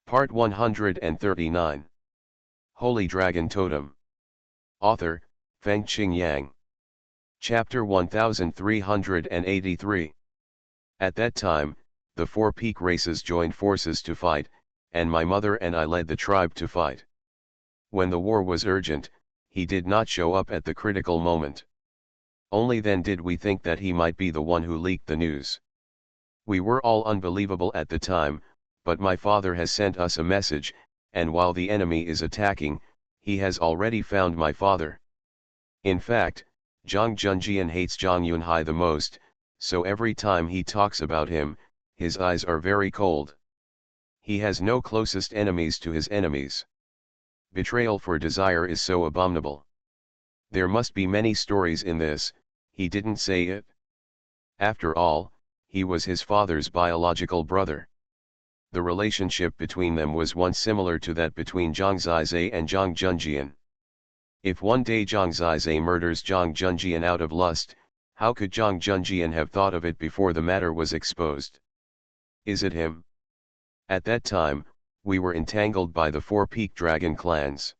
Part 139. Holy Dragon Totem. Author, Fengqing Yang. Chapter 1383. At that time, the four peak races joined forces to fight, and my mother and I led the tribe to fight. When the war was urgent, he did not show up at the critical moment. Only then did we think that he might be the one who leaked the news. We were all unbelievable at the time, but my father has sent us a message, and while the enemy is attacking, he has already found my father. In fact, Zhang Junjian hates Zhang Yunhai the most, so every time he talks about him, his eyes are very cold. He has no closest enemies to his enemies. Betrayal for desire is so abominable. There must be many stories in this, he didn't say it. After all, he was his father's biological brother. The relationship between them was once similar to that between Zhang Zizai and Zhang Junjian. If one day Zhang Zizai murders Zhang Junjian out of lust, how could Zhang Junjian have thought of it before the matter was exposed? Is it him? At that time, we were entangled by the four peak dragon clans.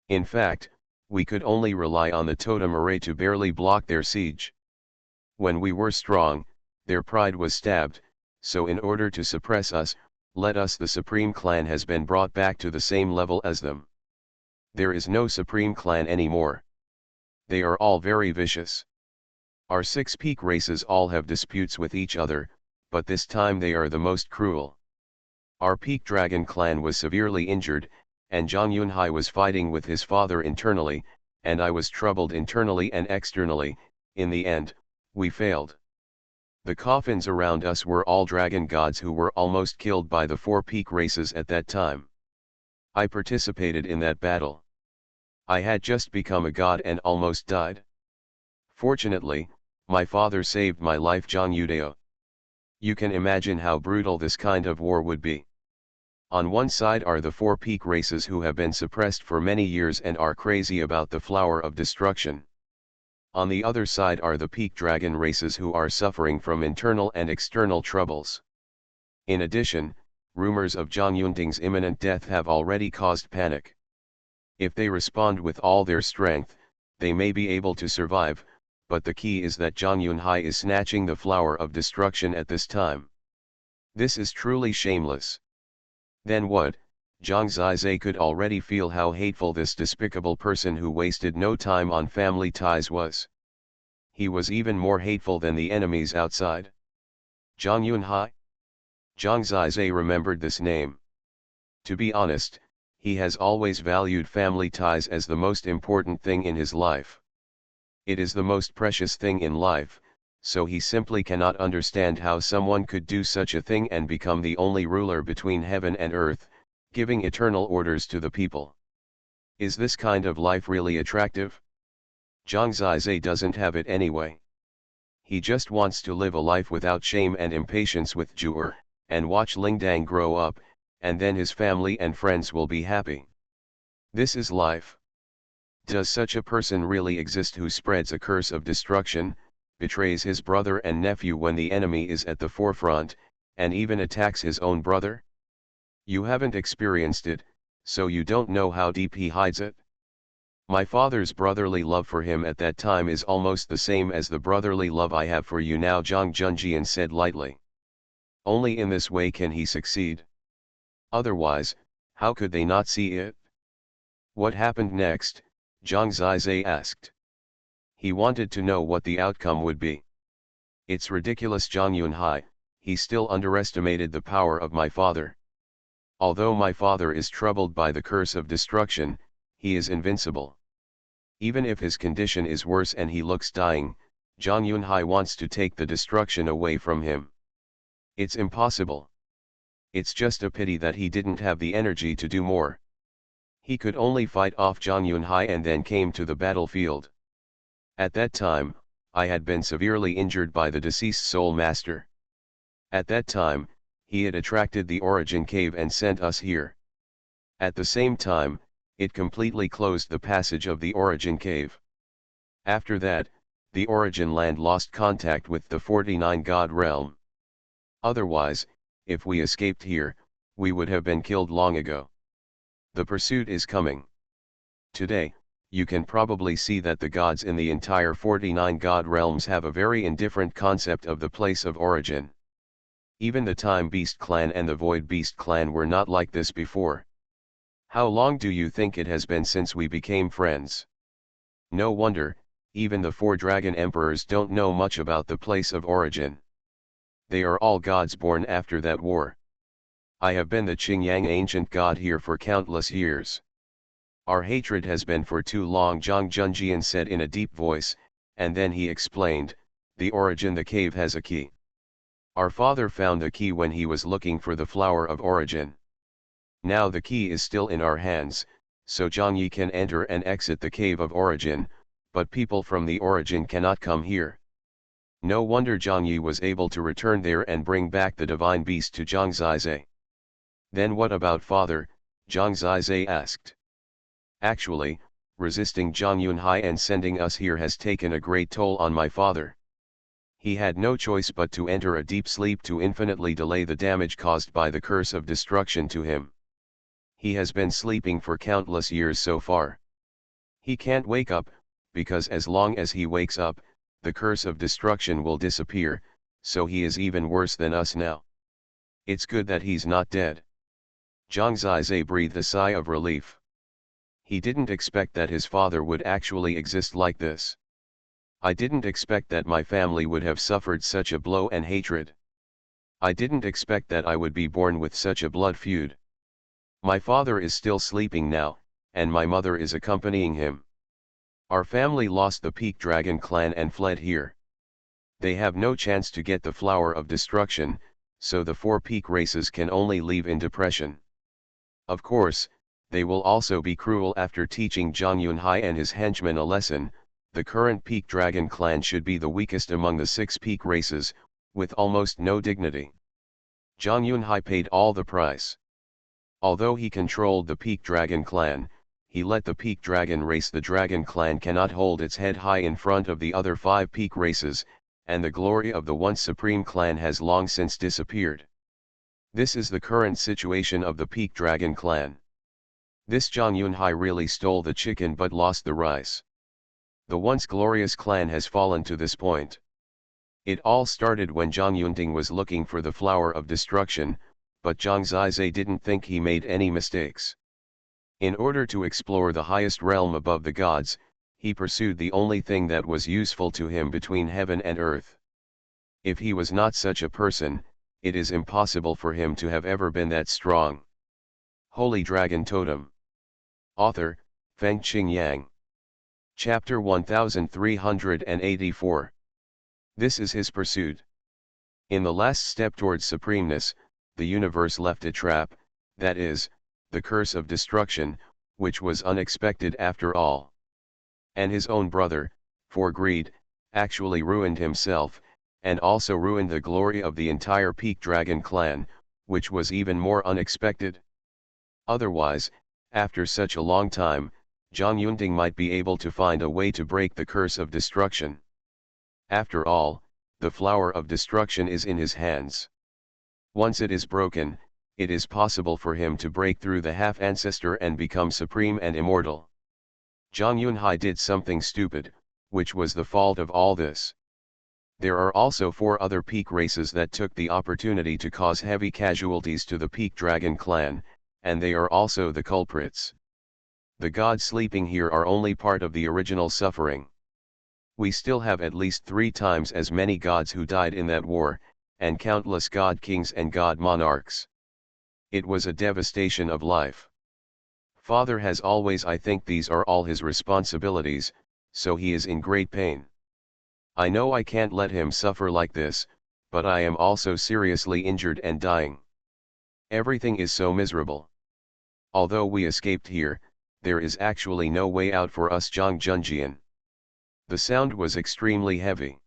In fact, we could only rely on the totem array to barely block their siege. When we were strong, their pride was stabbed, so in order to suppress us, the Supreme Clan has been brought back to the same level as them. There is no Supreme Clan anymore. They are all very vicious. Our six peak races all have disputes with each other, but this time they are the most cruel. Our peak dragon clan was severely injured, and Zhang Yunhai was fighting with his father internally, and I was troubled internally and externally. In the end, we failed. The coffins around us were all dragon gods who were almost killed by the four peak races at that time. I participated in that battle. I had just become a god and almost died. Fortunately, my father saved my life. Zhang Yudao. You can imagine how brutal this kind of war would be. On one side are the four peak races who have been suppressed for many years and are crazy about the flower of destruction. On the other side are the peak dragon races who are suffering from internal and external troubles. In addition, rumors of Zhang Yunding's imminent death have already caused panic. If they respond with all their strength, they may be able to survive, but the key is that Zhang Yunhai is snatching the flower of destruction at this time. This is truly shameless. Then what? Zhang Zizai could already feel how hateful this despicable person who wasted no time on family ties was. He was even more hateful than the enemies outside. Zhang Yunhai? Zhang Zizai remembered this name. To be honest, he has always valued family ties as the most important thing in his life. It is the most precious thing in life, so he simply cannot understand how someone could do such a thing and become the only ruler between heaven and earth, giving eternal orders to the people. Is this kind of life really attractive? Zhang Zizai doesn't have it anyway. He just wants to live a life without shame and impatience with Zhu'er, and watch Lingdang grow up, and then his family and friends will be happy. This is life. Does such a person really exist who spreads a curse of destruction, betrays his brother and nephew when the enemy is at the forefront, and even attacks his own brother? You haven't experienced it, so you don't know how deep he hides it. My father's brotherly love for him at that time is almost the same as the brotherly love I have for you now, Zhang Junjian said lightly. Only in this way can he succeed. Otherwise, how could they not see it? What happened next? Zhang Zizai asked. He wanted to know what the outcome would be. It's ridiculous, Zhang Yunhai, he still underestimated the power of my father. Although my father is troubled by the curse of destruction, he is invincible. Even if his condition is worse and he looks dying, Zhang Yunhai wants to take the destruction away from him. It's impossible. It's just a pity that he didn't have the energy to do more. He could only fight off Zhang Yunhai and then came to the battlefield. At that time, I had been severely injured by the deceased Soul Master. At that time, he had attracted the Origin Cave and sent us here. At the same time, it completely closed the passage of the Origin Cave. After that, the Origin Land lost contact with the 49 God realm. Otherwise, if we escaped here, we would have been killed long ago. The pursuit is coming. Today, you can probably see that the gods in the entire 49 god realms have a very indifferent concept of the place of origin. Even the Time Beast clan and the Void Beast clan were not like this before. How long do you think it has been since we became friends? No wonder, even the 4 dragon emperors don't know much about the place of origin. They are all gods born after that war. I have been the Qingyang ancient god here for countless years. Our hatred has been for too long, Zhang Junjian said in a deep voice, and then he explained, the origin the cave has a key. Our father found the key when he was looking for the flower of origin. Now the key is still in our hands, so Zhang Yi can enter and exit the cave of origin, but people from the origin cannot come here. No wonder Zhang Yi was able to return there and bring back the divine beast to Zhang Zizai. Then what about father? Zhang Zizai asked. Actually, resisting Zhang Yunhai and sending us here has taken a great toll on my father. He had no choice but to enter a deep sleep to infinitely delay the damage caused by the curse of destruction to him. He has been sleeping for countless years so far. He can't wake up, because as long as he wakes up, the curse of destruction will disappear, so he is even worse than us now. It's good that he's not dead. Zhang Zizai breathed a sigh of relief. He didn't expect that his father would actually exist like this. I didn't expect that my family would have suffered such a blow and hatred. I didn't expect that I would be born with such a blood feud. My father is still sleeping now, and my mother is accompanying him. Our family lost the Peak Dragon clan and fled here. They have no chance to get the flower of destruction, so the 4 peak races can only leave in depression. Of course, they will also be cruel after teaching Zhang Yunhai and his henchmen a lesson. The current Peak Dragon clan should be the weakest among the 6 peak races, with almost no dignity. Zhang Yunhai paid all the price. Although he controlled the Peak Dragon clan, he let the Peak Dragon race. The Dragon clan cannot hold its head high in front of the other 5 peak races, and the glory of the once supreme clan has long since disappeared. This is the current situation of the Peak Dragon clan. This Zhang Yunhai really stole the chicken but lost the rice. The once glorious clan has fallen to this point. It all started when Zhang Yunting was looking for the flower of destruction, but Zhang Zizai didn't think he made any mistakes. In order to explore the highest realm above the gods, he pursued the only thing that was useful to him between heaven and earth. If he was not such a person, it is impossible for him to have ever been that strong. Holy Dragon Totem. Author, Feng Qingyang. Chapter 1384. This is his pursuit. In the last step towards supremeness, the universe left a trap, that is, the curse of destruction, which was unexpected after all. And his own brother, for greed, actually ruined himself, and also ruined the glory of the entire Peak Dragon clan, which was even more unexpected. Otherwise, after such a long time, Zhang Yunting might be able to find a way to break the curse of destruction. After all, the flower of destruction is in his hands. Once it is broken, it is possible for him to break through the half-ancestor and become supreme and immortal. Zhang Yunhai did something stupid, which was the fault of all this. There are also 4 other peak races that took the opportunity to cause heavy casualties to the Peak Dragon clan, and they are also the culprits. The gods sleeping here are only part of the original suffering. We still have at least 3 times as many gods who died in that war, and countless god kings and god monarchs. It was a devastation of life. Father has always, I think these are all his responsibilities, so he is in great pain. I know I can't let him suffer like this, but I am also seriously injured and dying. Everything is so miserable. Although we escaped here, there is actually no way out for us. Zhang Junjian. The sound was extremely heavy.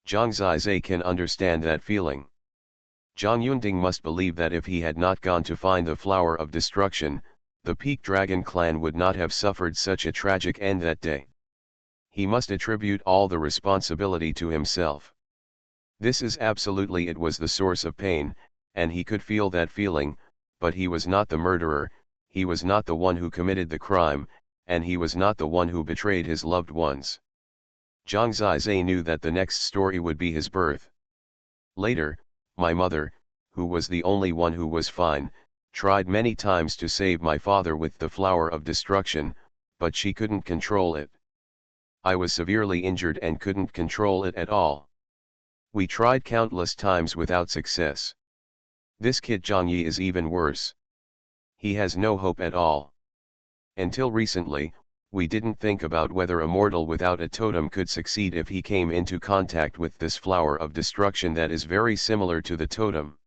Zhang Zizai can understand that feeling. Zhang Yunting must believe that if he had not gone to find the flower of destruction, the Peak Dragon clan would not have suffered such a tragic end that day. He must attribute all the responsibility to himself. This is absolutely, it was the source of pain, and he could feel that feeling, but he was not the murderer, he was not the one who committed the crime, and he was not the one who betrayed his loved ones. Zhang Zizai knew that the next story would be his birth. Later, my mother, who was the only one who was fine, tried many times to save my father with the flower of destruction, but she couldn't control it. I was severely injured and couldn't control it at all. We tried countless times without success. This kid Zhang Yi is even worse. He has no hope at all. Until recently, we didn't think about whether a mortal without a totem could succeed if he came into contact with this flower of destruction that is very similar to the totem.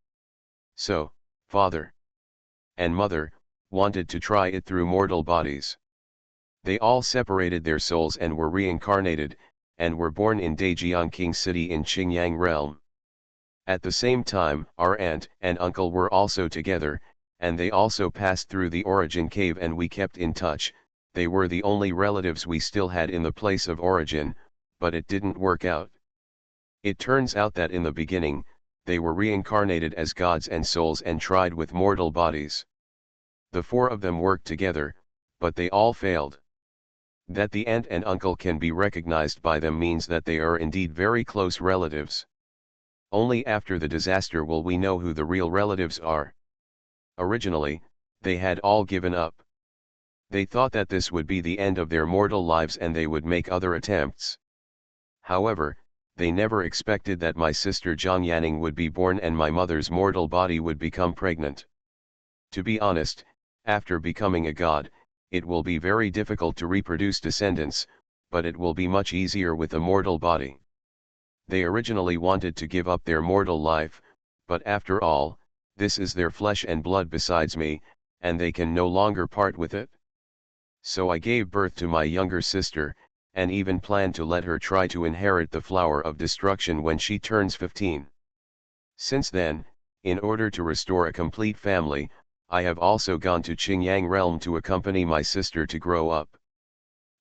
So, father and mother wanted to try it through mortal bodies. They all separated their souls and were reincarnated, and were born in Dajiangqing City in Qingyang Realm. At the same time, our aunt and uncle were also together, and they also passed through the origin cave and we kept in touch. They were the only relatives we still had in the place of origin, but it didn't work out. It turns out that in the beginning, they were reincarnated as gods and souls and tried with mortal bodies. The four of them worked together, but they all failed. That the aunt and uncle can be recognized by them means that they are indeed very close relatives. Only after the disaster will we know who the real relatives are. Originally, they had all given up. They thought that this would be the end of their mortal lives and they would make other attempts. However, they never expected that my sister Zhang Yanning would be born and my mother's mortal body would become pregnant. To be honest, after becoming a god, it will be very difficult to reproduce descendants, but it will be much easier with a mortal body. They originally wanted to give up their mortal life, but after all, this is their flesh and blood besides me, and they can no longer part with it. So I gave birth to my younger sister, and even planned to let her try to inherit the flower of destruction when she turns 15. Since then, in order to restore a complete family, I have also gone to Qingyang Realm to accompany my sister to grow up.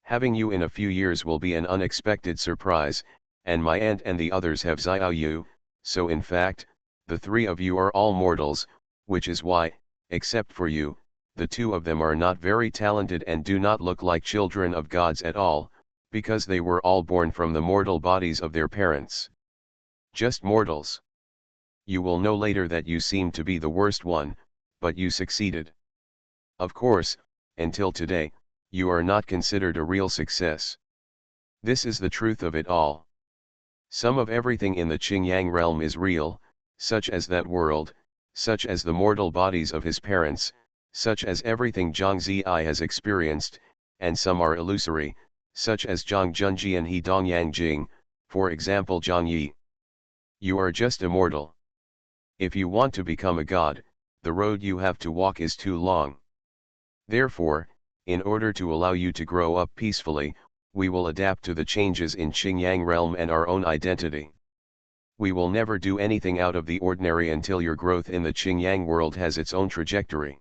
Having you in a few years will be an unexpected surprise, and my aunt and the others have Xiao Yu, so in fact, the three of you are all mortals, which is why, except for you, the two of them are not very talented and do not look like children of gods at all, because they were all born from the mortal bodies of their parents. Just mortals. You will know later that you seem to be the worst one, but you succeeded. Of course, until today, you are not considered a real success. This is the truth of it all. Some of everything in the Qingyang realm is real, such as that world, such as the mortal bodies of his parents, such as everything Zhang Ziyai has experienced, and some are illusory, such as Zhang Junji and He Dongyang Jing, for example Zhang Yi. You are just a mortal. If you want to become a god, the road you have to walk is too long. Therefore, in order to allow you to grow up peacefully, we will adapt to the changes in Qingyang realm and our own identity. We will never do anything out of the ordinary until your growth in the Qingyang world has its own trajectory.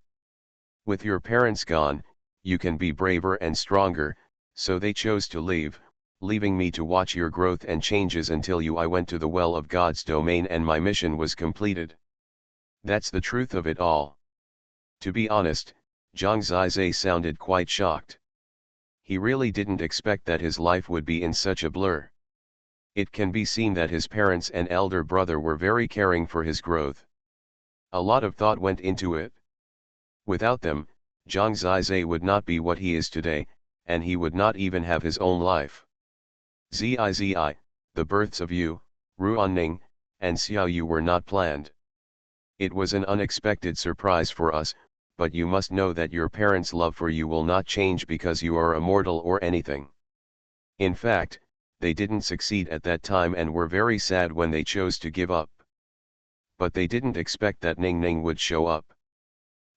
With your parents gone, you can be braver and stronger, so they chose to leave, leaving me to watch your growth and changes until I went to the well of God's domain and my mission was completed. That's the truth of it all. To be honest, Zhang Zizai sounded quite shocked. He really didn't expect that his life would be in such a blur. It can be seen that his parents and elder brother were very caring for his growth. A lot of thought went into it. Without them, Zhang Zizai would not be what he is today, and he would not even have his own life. Zizi, the births of Yu, Ruanning, and Xiao Yu were not planned. It was an unexpected surprise for us, but you must know that your parents' love for you will not change because you are immortal or anything. In fact, they didn't succeed at that time and were very sad when they chose to give up. But they didn't expect that Ning Ning would show up.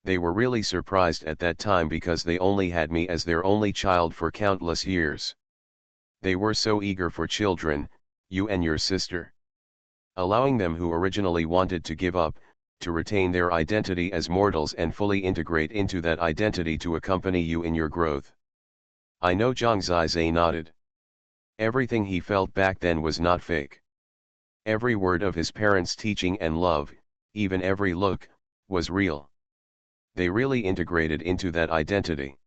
They were really surprised at that time because they only had me as their only child for countless years. They were so eager for children, you and your sister. Allowing them who originally wanted to give up, to retain their identity as mortals and fully integrate into that identity to accompany you in your growth. I know Zhang Zizai nodded. Everything he felt back then was not fake. Every word of his parents' teaching and love, even every look, was real. They really integrated into that identity.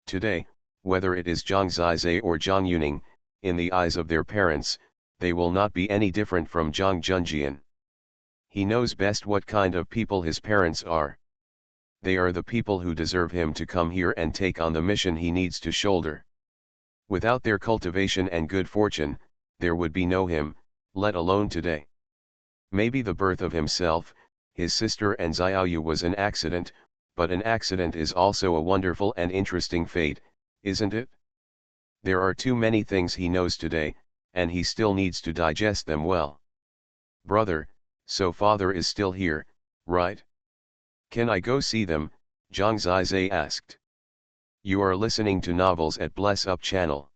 Today, whether it is Zhang Zizai or Zhang Yuning, in the eyes of their parents, they will not be any different from Zhang Junjian. He knows best what kind of people his parents are. They are the people who deserve him to come here and take on the mission he needs to shoulder. Without their cultivation and good fortune, there would be no him, let alone today. Maybe the birth of himself, his sister and Xiaoyu was an accident, but an accident is also a wonderful and interesting fate, isn't it? There are too many things he knows today, and he still needs to digest them well. Brother, so father is still here, right? Can I go see them? Zhang Zizai asked. You are listening to Novels at Bless Up channel.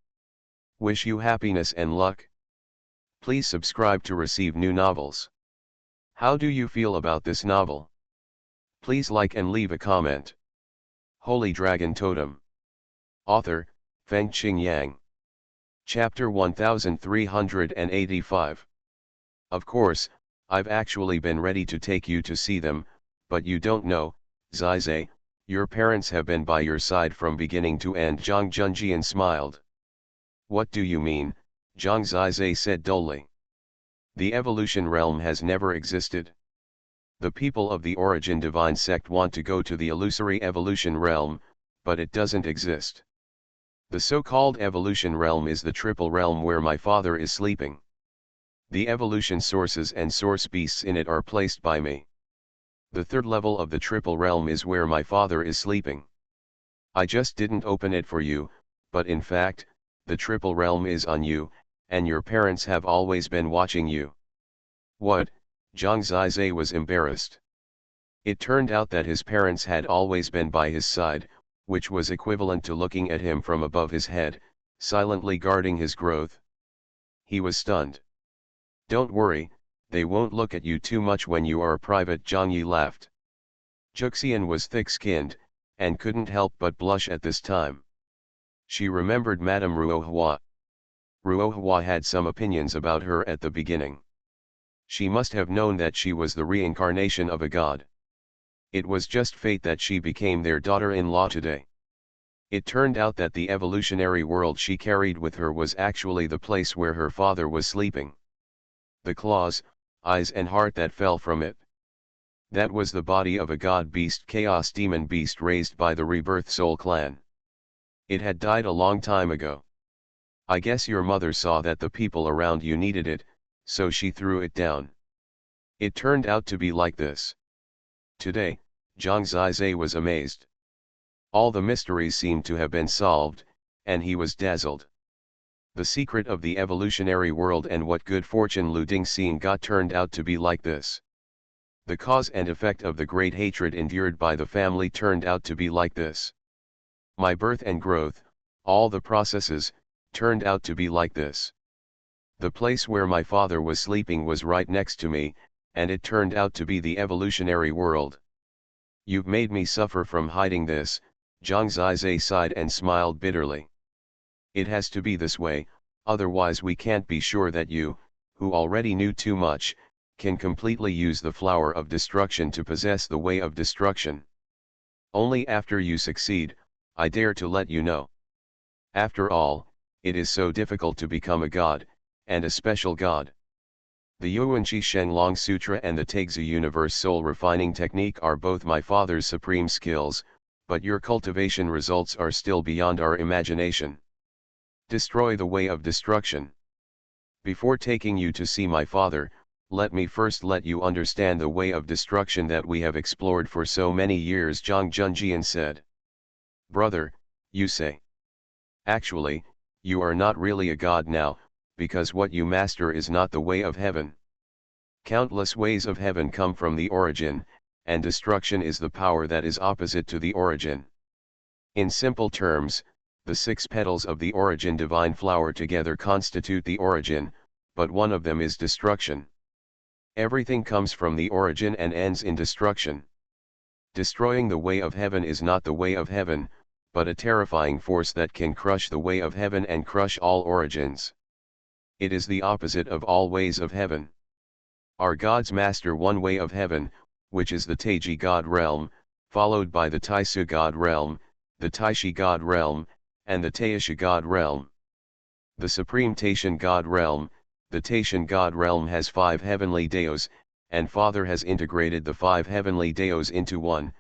Wish you happiness and luck. Please subscribe to receive new novels. How do you feel about this novel? Please like and leave a comment. Holy Dragon Totem. Author, Feng Qing Yang. Chapter 1385. Of course, I've actually been ready to take you to see them, but you don't know, Zizai, your parents have been by your side from beginning to end. Zhang Junjian smiled. What do you mean? Zhang Zizai said dully. The evolution realm has never existed. The people of the Origin Divine sect want to go to the illusory evolution realm, but it doesn't exist. The so-called evolution realm is the triple realm where my father is sleeping. The evolution sources and source beasts in it are placed by me. The third level of the triple realm is where my father is sleeping. I just didn't open it for you, but in fact, the triple realm is on you, and your parents have always been watching you. What? Zhang Zizai was embarrassed. It turned out that his parents had always been by his side, which was equivalent to looking at him from above his head, silently guarding his growth. He was stunned. Don't worry, they won't look at you too much when you are private. Zhang Yi laughed. Juxian was thick-skinned, and couldn't help but blush at this time. She remembered Madame Ruohua. Ruohua had some opinions about her at the beginning. She must have known that she was the reincarnation of a god. It was just fate that she became their daughter-in-law today. It turned out that the evolutionary world she carried with her was actually the place where her father was sleeping. The claws, eyes and heart that fell from it. That was the body of a god beast, chaos demon beast raised by the Rebirth Soul clan. It had died a long time ago. I guess your mother saw that the people around you needed it, so she threw it down. It turned out to be like this. Today, Zhang Zizai was amazed. All the mysteries seemed to have been solved, and he was dazzled. The secret of the evolutionary world and what good fortune Lu Dingxing got turned out to be like this. The cause and effect of the great hatred endured by the family turned out to be like this. My birth and growth, all the processes, turned out to be like this. The place where my father was sleeping was right next to me, and it turned out to be the evolutionary world. You've made me suffer from hiding this, Zhang Zizai sighed and smiled bitterly. It has to be this way, otherwise we can't be sure that you, who already knew too much, can completely use the flower of destruction to possess the way of destruction. Only after you succeed, I dare to let you know. After all, it is so difficult to become a god, and a special god. The Yuanqi Shenglong Sutra and the Taixi Universe Soul Refining Technique are both my father's supreme skills, but your cultivation results are still beyond our imagination. Destroy the way of destruction. Before taking you to see my father, let me first let you understand the way of destruction that we have explored for so many years, Zhang Junjian said. Brother, you say. Actually, you are not really a god now, because what you master is not the way of heaven. Countless ways of heaven come from the origin, and destruction is the power that is opposite to the origin. In simple terms, the 6 petals of the origin divine flower together constitute the origin, but one of them is destruction. Everything comes from the origin and ends in destruction. Destroying the way of heaven is not the way of heaven, but a terrifying force that can crush the way of heaven and crush all origins. It is the opposite of all ways of heaven. Our gods master one way of heaven, which is the Taiji God realm, followed by the Taisu God realm, the Taishi God realm, and the Taisha God realm. The supreme Taishan God realm, the Taishan God realm has 5 heavenly Daos, and Father has integrated the 5 heavenly Daos into one,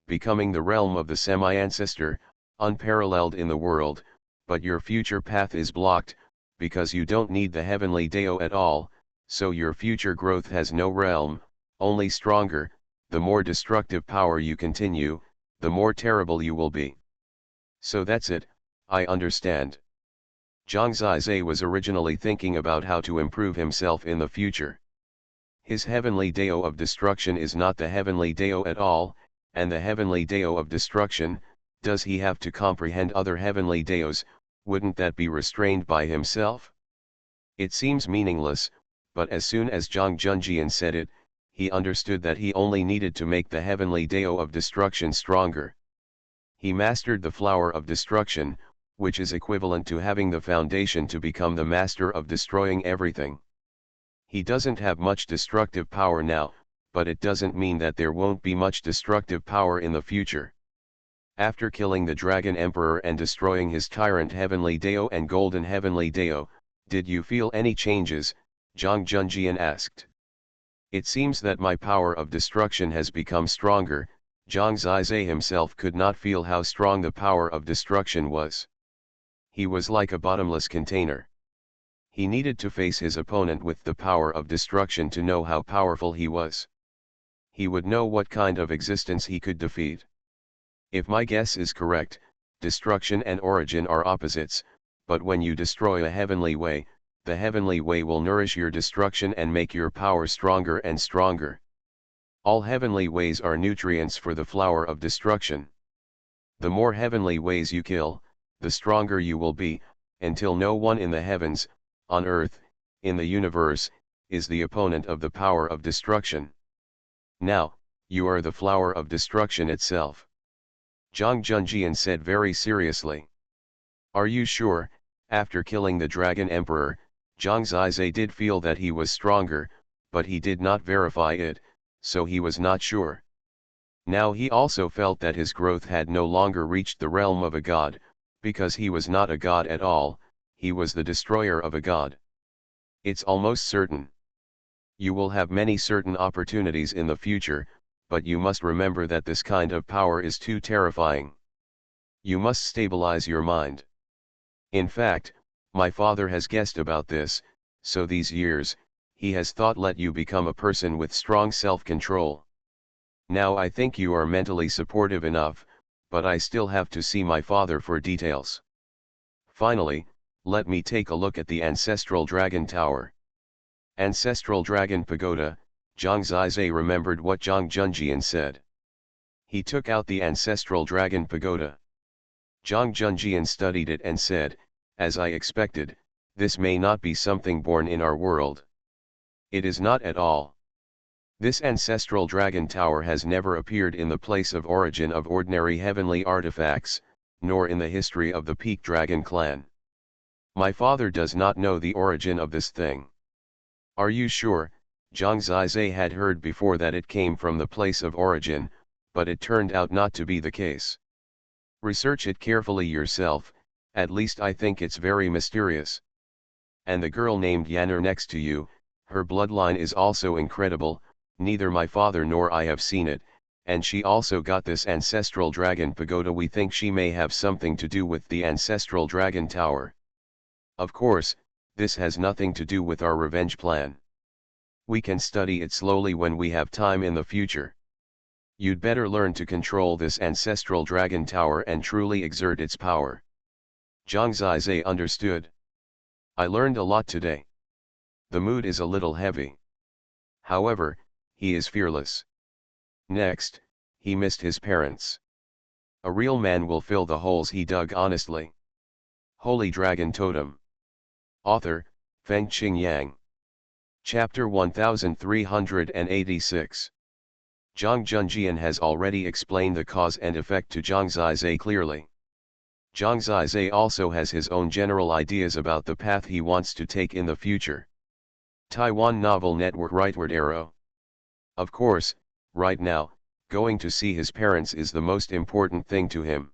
becoming the realm of the semi-ancestor, unparalleled in the world, but your future path is blocked, because you don't need the heavenly Dao at all, so your future growth has no realm, only stronger. The more destructive power you continue, the more terrible you will be. So that's it, I understand. Zhang Zizai was originally thinking about how to improve himself in the future. His heavenly Dao of destruction is not the heavenly Dao at all, and the heavenly Dao of destruction, does he have to comprehend other heavenly Daos, wouldn't that be restrained by himself? It seems meaningless, but as soon as Zhang Junjian said it, he understood that he only needed to make the heavenly Dao of destruction stronger. He mastered the flower of destruction, which is equivalent to having the foundation to become the master of destroying everything. He doesn't have much destructive power now, but it doesn't mean that there won't be much destructive power in the future. After killing the Dragon Emperor and destroying his tyrant Heavenly Dao and Golden Heavenly Dao, did you feel any changes? Zhang Junjian asked. It seems that my power of destruction has become stronger. Zhang Zizai himself could not feel how strong the power of destruction was. He was like a bottomless container. He needed to face his opponent with the power of destruction to know how powerful he was. He would know what kind of existence he could defeat. If my guess is correct, destruction and origin are opposites, but when you destroy a heavenly way, the heavenly way will nourish your destruction and make your power stronger and stronger. All heavenly ways are nutrients for the flower of destruction. The more heavenly ways you kill, the stronger you will be, until no one in the heavens, on earth, in the universe, is the opponent of the power of destruction. Now, you are the flower of destruction itself. Zhang Junjian said very seriously. Are you sure? After killing the Dragon Emperor, Zhang Zizai did feel that he was stronger, but he did not verify it, so he was not sure. Now he also felt that his growth had no longer reached the realm of a god, because he was not a god at all, he was the destroyer of a god. It's almost certain. You will have many certain opportunities in the future, but you must remember that this kind of power is too terrifying. You must stabilize your mind. In fact, my father has guessed about this, so these years, he has thought let you become a person with strong self-control. Now I think you are mentally supportive enough, but I still have to see my father for details. Finally, let me take a look at the Ancestral Dragon Tower. Ancestral Dragon Pagoda. Zhang Zizai remembered what Zhang Junjian said. He took out the Ancestral Dragon Pagoda. Zhang Junjian studied it and said, as I expected, this may not be something born in our world. It is not at all. This Ancestral Dragon Tower has never appeared in the place of origin of ordinary heavenly artifacts, nor in the history of the Peak Dragon clan. My father does not know the origin of this thing. Are you sure? Zhang Zizai had heard before that it came from the place of origin, but it turned out not to be the case. Research it carefully yourself, at least I think it's very mysterious. And the girl named Yanner next to you, her bloodline is also incredible, neither my father nor I have seen it, and she also got this Ancestral Dragon Pagoda. We think she may have something to do with the Ancestral Dragon Tower. Of course, this has nothing to do with our revenge plan. We can study it slowly when we have time in the future. You'd better learn to control this Ancestral Dragon Tower and truly exert its power. Zhang Zizai understood. I learned a lot today. The mood is a little heavy. However, he is fearless. Next, he missed his parents. A real man will fill the holes he dug honestly. Holy Dragon Totem. Author, Feng Qingyang. Chapter 1386. Zhang Junjian has already explained the cause and effect to Zhang Zizai clearly. Zhang Zizai also has his own general ideas about the path he wants to take in the future. Taiwan Novel Network Rightward Arrow. Of course, right now, Going to see his parents is the most important thing to him.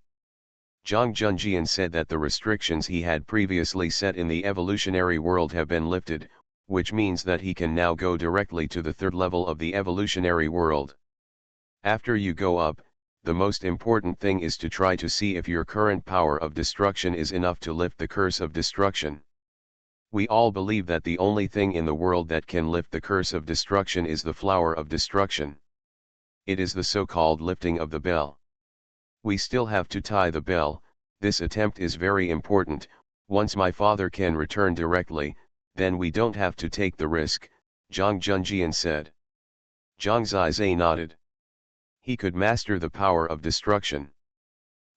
Zhang Junjian said that the restrictions he had previously set in the evolutionary world have been lifted, which means that he can now go directly to the third level of the evolutionary world. After you go up, the most important thing is to try to see if your current power of destruction is enough to lift the curse of destruction. We all believe that the only thing in the world that can lift the curse of destruction is the flower of destruction. It is the so-called lifting of the bell. We still have to tie the bell. This attempt is very important. Once my father can return directly, then we don't have to take the risk, Zhang Junjian said. Zhang Zizai nodded. He could master the power of destruction.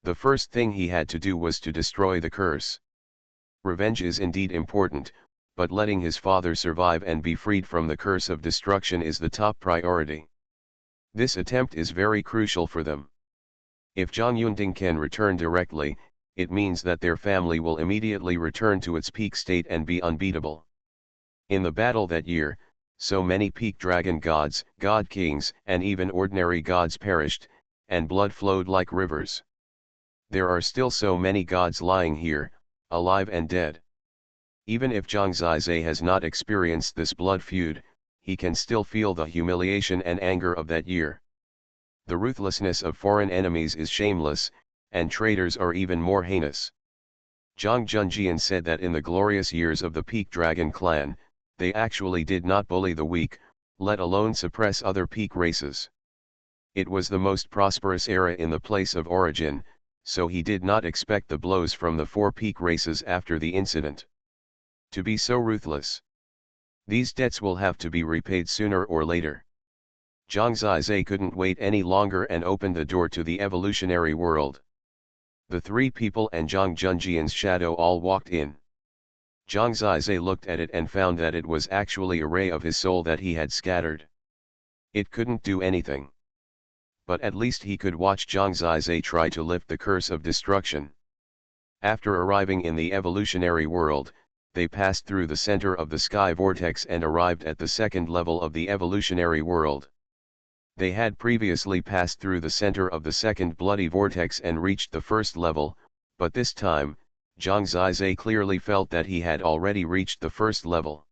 The first thing he had to do was to destroy the curse. Revenge is indeed important, but letting his father survive and be freed from the curse of destruction is the top priority. This attempt is very crucial for them. If Zhang Yunding can return directly, it means that their family will immediately return to its peak state and be unbeatable. In the battle that year, so many peak dragon gods, god kings, and even ordinary gods perished, and blood flowed like rivers. There are still so many gods lying here, alive and dead. Even if Zhang Zizai has not experienced this blood feud, he can still feel the humiliation and anger of that year. The ruthlessness of foreign enemies is shameless, and traitors are even more heinous. Zhang Junjian said that in the glorious years of the Peak Dragon clan, they actually did not bully the weak, let alone suppress other peak races. It was the most prosperous era in the place of origin, so he did not expect the blows from the four peak races after the incident. To be so ruthless. These debts will have to be repaid sooner or later. Zhang Zizai couldn't wait any longer and opened the door to the evolutionary world. The three people and Zhang Junjian's shadow all walked in. Zhang Zizai looked at it and found that it was actually a ray of his soul that he had scattered. It couldn't do anything. But at least he could watch Zhang Zizai try to lift the curse of destruction. After arriving in the evolutionary world, they passed through the center of the sky vortex and arrived at the second level of the evolutionary world. They had previously passed through the center of the second bloody vortex and reached the first level, but this time, Zhang Zizai clearly felt that he had already reached the first level.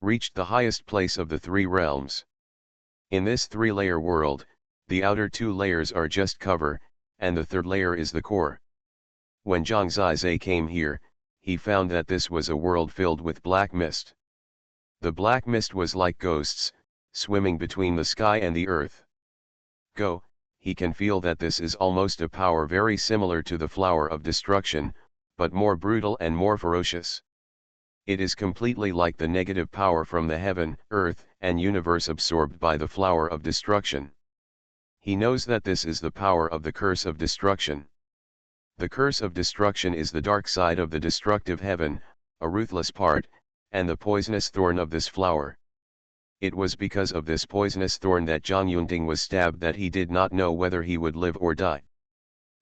Reached the highest place of the three realms. In this three-layer world, the outer two layers are just cover, and the third layer is the core. When Zhang Zizai came here, he found that this was a world filled with black mist. The black mist was like ghosts, swimming between the sky and the earth. He can feel that this is almost a power very similar to the flower of destruction, but more brutal and more ferocious. It is completely like the negative power from the heaven, earth, and universe absorbed by the flower of destruction. He knows that this is the power of the curse of destruction. The curse of destruction is the dark side of the destructive heaven, a ruthless part, and the poisonous thorn of this flower. It was because of this poisonous thorn that Zhang Yunding was stabbed that he did not know whether he would live or die.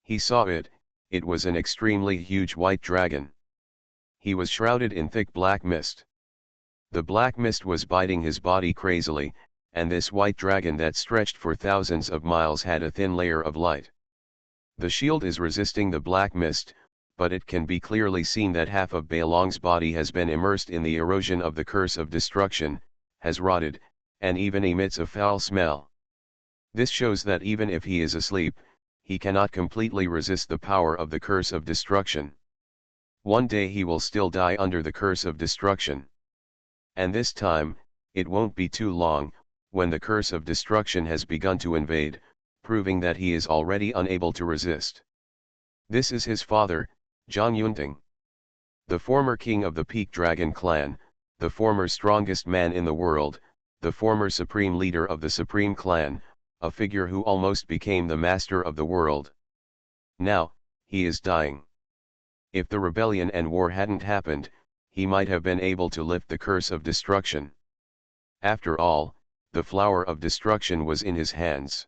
He saw it. It was an extremely huge white dragon. He was shrouded in thick black mist. The black mist was biting his body crazily, and this white dragon that stretched for thousands of miles had a thin layer of light. The shield is resisting the black mist, but it can be clearly seen that half of Beilong's body has been immersed in the erosion of the curse of destruction, has rotted, and even emits a foul smell. This shows that even if he is asleep, he cannot completely resist the power of the curse of destruction. One day he will still die under the curse of destruction. And this time, it won't be too long, when the curse of destruction has begun to invade, proving that he is already unable to resist. This is his father, Zhang Yunding. The former king of the Peak Dragon clan, the former strongest man in the world, the former supreme leader of the Supreme Clan, a figure who almost became the master of the world. Now, he is dying. If the rebellion and war hadn't happened, he might have been able to lift the curse of destruction. After all, the flower of destruction was in his hands.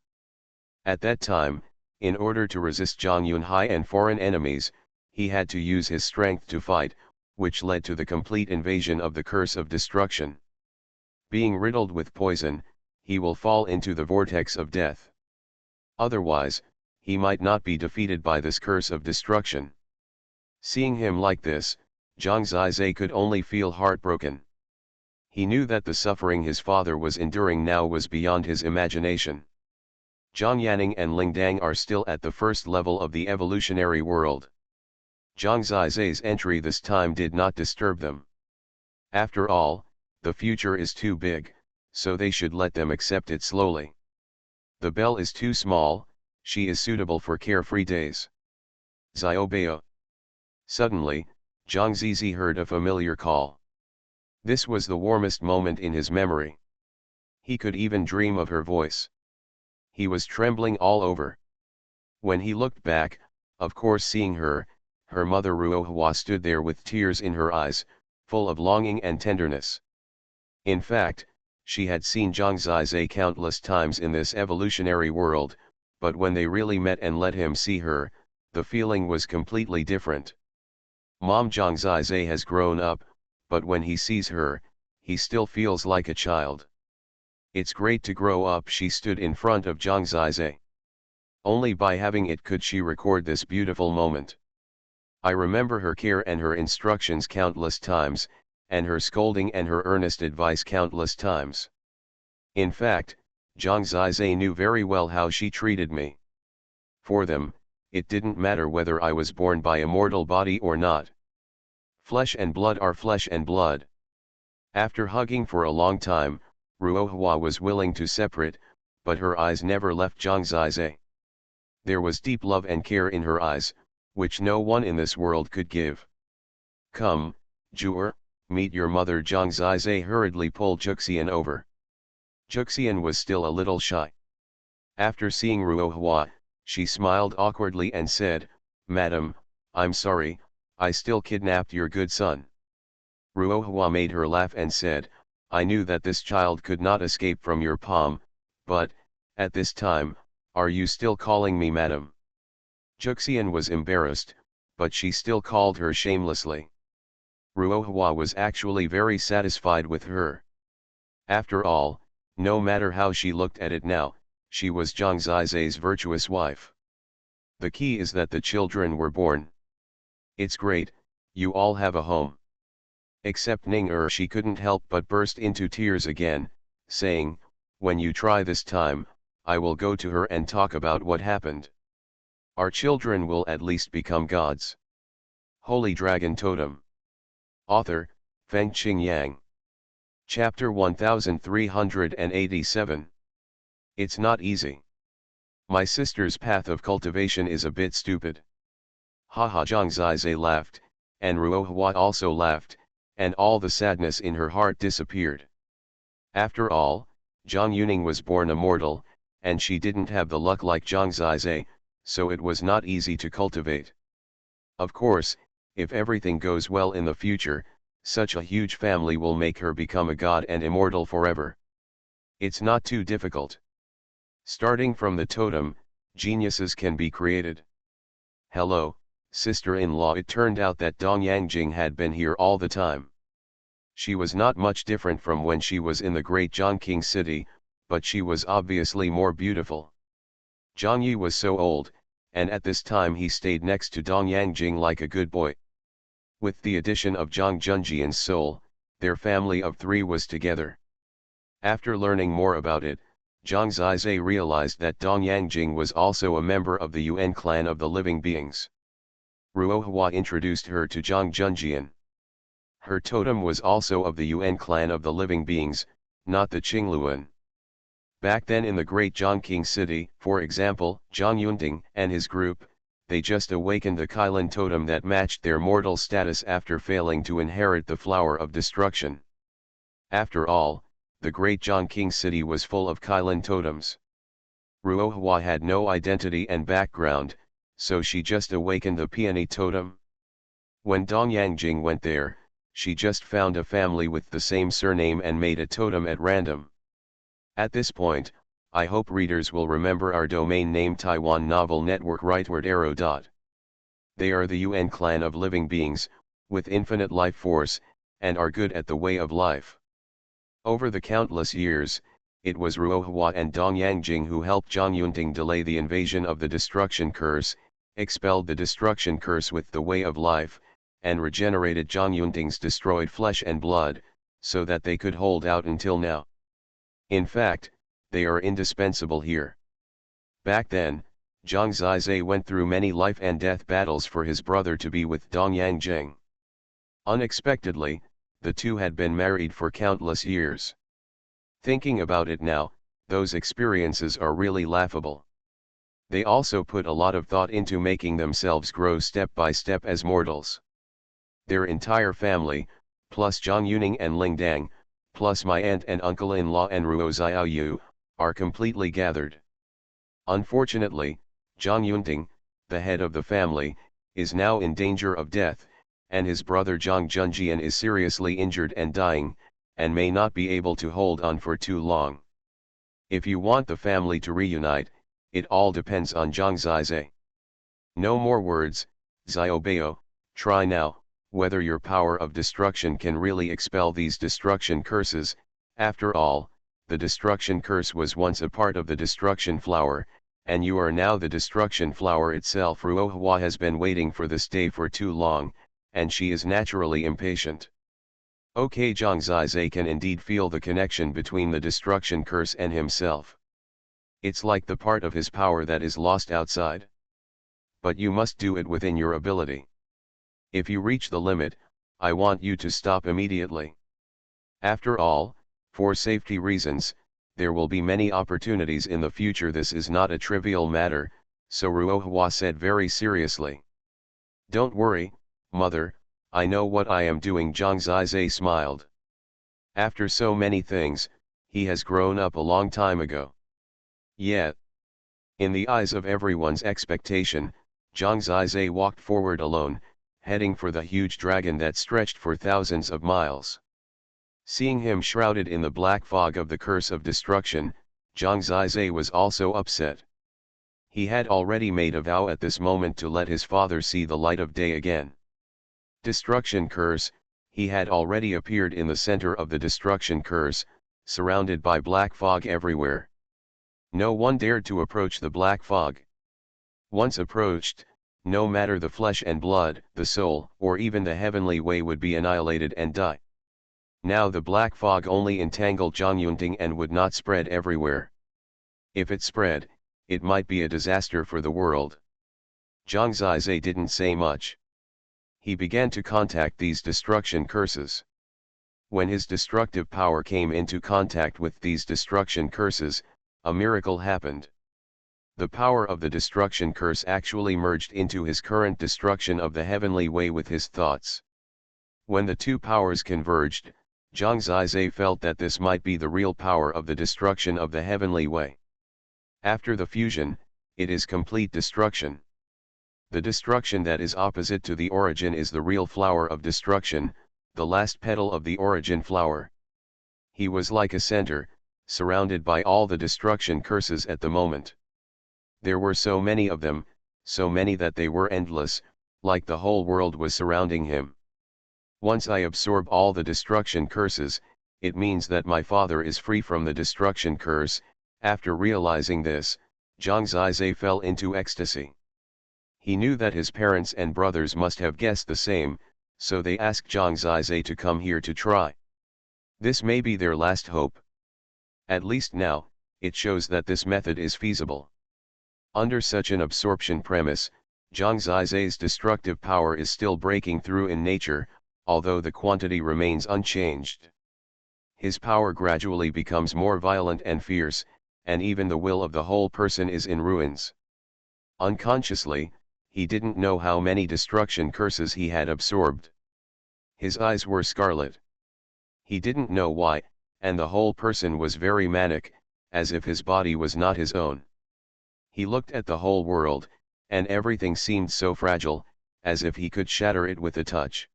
At that time, in order to resist Zhang Yunhai and foreign enemies, he had to use his strength to fight, which led to the complete invasion of the curse of destruction. Being riddled with poison, he will fall into the vortex of death. Otherwise, he might not be defeated by this curse of destruction. Seeing him like this, Zhang Zizai could only feel heartbroken. He knew that the suffering his father was enduring now was beyond his imagination. Zhang Yanning and Ling Dang are still at the first level of the evolutionary world. Zhang Zizai's entry this time did not disturb them. After all, the future is too big, so they should let them accept it slowly. The bell is too small, she is suitable for carefree days. Xiaobao. Suddenly, Zhang Zizi heard a familiar call. This was the warmest moment in his memory. He could even dream of her voice. He was trembling all over. When he looked back, of course seeing her, her mother Ruohua stood there with tears in her eyes, full of longing and tenderness. In fact, she had seen Zhang Zizai countless times in this evolutionary world, but when they really met and let him see her, the feeling was completely different. Mom, Zhang Zizai has grown up, but when he sees her, he still feels like a child. It's great to grow up. She stood in front of Zhang Zizai. Only by having it could she record this beautiful moment. I remember her care and her instructions countless times, and her scolding and her earnest advice countless times. In fact, Zhang Zizai knew very well how she treated me. For them, it didn't matter whether I was born by a mortal body or not. Flesh and blood are flesh and blood. After hugging for a long time, Ruohua was willing to separate, but her eyes never left Zhang Zizai. There was deep love and care in her eyes, which no one in this world could give. Come, Juer, meet your mother. Zhang Zizai hurriedly pulled Juxian over. Juxian was still a little shy. After seeing Ruohua, she smiled awkwardly and said, "Madam, I'm sorry, I still kidnapped your good son." Ruohua made her laugh and said, "I knew that this child could not escape from your palm, but, at this time, are you still calling me madam?" Juxian was embarrassed, but she still called her shamelessly. Ruohua was actually very satisfied with her. After all, no matter how she looked at it now, she was Zhang Zizai's virtuous wife. The key is that the children were born. It's great, you all have a home. Except Ning she couldn't help but burst into tears again, saying, "When you try this time, I will go to her and talk about what happened. Our children will at least become gods." Holy Dragon Totem. Author, Feng Qing Yang. Chapter 1387. It's not easy. My sister's path of cultivation is a bit stupid. Haha. Zhang Zizai laughed, and Ruohua also laughed, and all the sadness in her heart disappeared. After all, Zhang Yuning was born immortal, and she didn't have the luck like Zhang Zizai, so it was not easy to cultivate. Of course, if everything goes well in the future, such a huge family will make her become a god and immortal forever. It's not too difficult. Starting from the totem, geniuses can be created. Hello, sister-in-law. It turned out that Dong Yangjing had been here all the time. She was not much different from when she was in the great Zhongqing city, but she was obviously more beautiful. Zhang Yi was so old, and at this time he stayed next to Dong Yangjing like a good boy. With the addition of Zhang Junjian's soul, their family of three was together. After learning more about it, Zhang Zizai realized that Dong Yangjing was also a member of the Yuan clan of the living beings. Ruohua introduced her to Zhang Junjian. Her totem was also of the Yuan clan of the living beings, not the Qingluan. Back then in the great Zhongqing city, for example, Zhang Yunding and his group, they just awakened the Kailan totem that matched their mortal status after failing to inherit the flower of destruction. After all, the great Zhongqing city was full of Kailan totems. Ruohua had no identity and background, so she just awakened the peony totem. When Dong Yangjing went there, she just found a family with the same surname and made a totem at random. At this point, I hope readers will remember our domain name Taiwan Novel Network rightward arrow. They are the Yuan clan of living beings, with infinite life force, and are good at the way of life. Over the countless years, it was Ruohua and Dong Yangjing who helped Zhang Yunting delay the invasion of the destruction curse, expelled the destruction curse with the way of life, and regenerated Zhang Yunting's destroyed flesh and blood, so that they could hold out until now. In fact, they are indispensable here. Back then, Zhang Zizai went through many life and death battles for his brother to be with Dong Yangjing. Unexpectedly, the two had been married for countless years. Thinking about it now, those experiences are really laughable. They also put a lot of thought into making themselves grow step by step as mortals. Their entire family, plus Zhang Yuning and Ling Dang, plus my aunt and uncle-in-law and Ruo Xiaoyu, are completely gathered. Unfortunately, Zhang Yunting, the head of the family, is now in danger of death, and his brother Zhang Junjian is seriously injured and dying, and may not be able to hold on for too long. If you want the family to reunite, it all depends on Zhang Zizai. No more words, Xiaobao, try now, whether your power of destruction can really expel these destruction curses. After all, the destruction curse was once a part of the destruction flower, and you are now the destruction flower itself. Ruohua has been waiting for this day for too long, and she is naturally impatient. Okay, Zhang Zizai can indeed feel the connection between the destruction curse and himself. It's like the part of his power that is lost outside. But you must do it within your ability. If you reach the limit, I want you to stop immediately. After all, for safety reasons, there will be many opportunities in the future. This is not a trivial matter, so Ruohua said very seriously. Don't worry, mother, I know what I am doing. Zhang Zizai smiled. After so many things, he has grown up a long time ago. Yet, in the eyes of everyone's expectation, Zhang Zizai walked forward alone, heading for the huge dragon that stretched for thousands of miles. Seeing him shrouded in the black fog of the curse of destruction, Zhang Zizai was also upset. He had already made a vow at this moment to let his father see the light of day again. Destruction curse, he had already appeared in the center of the destruction curse, surrounded by black fog everywhere. No one dared to approach the black fog. Once approached, no matter the flesh and blood, the soul, or even the heavenly way would be annihilated and die. Now the black fog only entangled Zhang Yunting and would not spread everywhere. If it spread, it might be a disaster for the world. Zhang Zizai didn't say much. He began to contact these destruction curses. When his destructive power came into contact with these destruction curses, a miracle happened. The power of the destruction curse actually merged into his current destruction of the heavenly way with his thoughts. When the two powers converged, Zhang Zizai felt that this might be the real power of the destruction of the heavenly way. After the fusion, it is complete destruction. The destruction that is opposite to the origin is the real flower of destruction, the last petal of the origin flower. He was like a center, surrounded by all the destruction curses at the moment. There were so many of them, so many that they were endless, like the whole world was surrounding him. Once I absorb all the destruction curses, it means that my father is free from the destruction curse. After realizing this, Zhang Zizai fell into ecstasy. He knew that his parents and brothers must have guessed the same, so they asked Zhang Zizai to come here to try. This may be their last hope. At least now, it shows that this method is feasible. Under such an absorption premise, Zhang Zizai's destructive power is still breaking through in nature, although the quantity remains unchanged. His power gradually becomes more violent and fierce, and even the will of the whole person is in ruins. Unconsciously, he didn't know how many destruction curses he had absorbed. His eyes were scarlet. He didn't know why, and the whole person was very manic, as if his body was not his own. He looked at the whole world, and everything seemed so fragile, as if he could shatter it with a touch.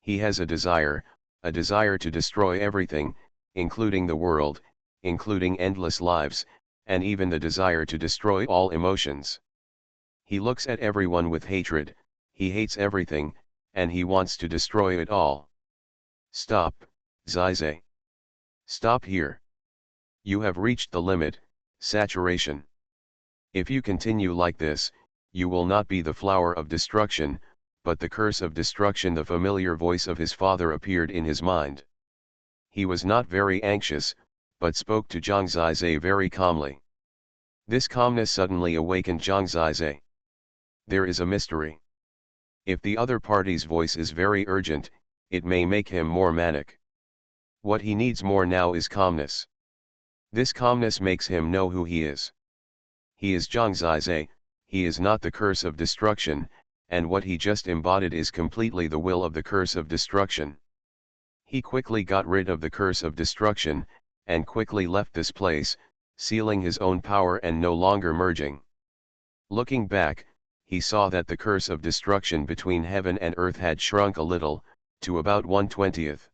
He has a desire to destroy everything, including the world, including endless lives, and even the desire to destroy all emotions. He looks at everyone with hatred, he hates everything, and he wants to destroy it all. Stop, Zizai. Stop here. You have reached the limit, saturation. If you continue like this, you will not be the flower of destruction, but the curse of destruction. The familiar voice of his father appeared in his mind. He was not very anxious, but spoke to Zhang Zizai very calmly. This calmness suddenly awakened Zhang Zizai. There is a mystery. If the other party's voice is very urgent, it may make him more manic. What he needs more now is calmness. This calmness makes him know who he is. He is Zhang Zizai, he is not the curse of destruction, and what he just embodied is completely the will of the curse of destruction. He quickly got rid of the curse of destruction, and quickly left this place, sealing his own power and no longer merging. Looking back, he saw that the curse of destruction between heaven and earth had shrunk a little, to about 1/20.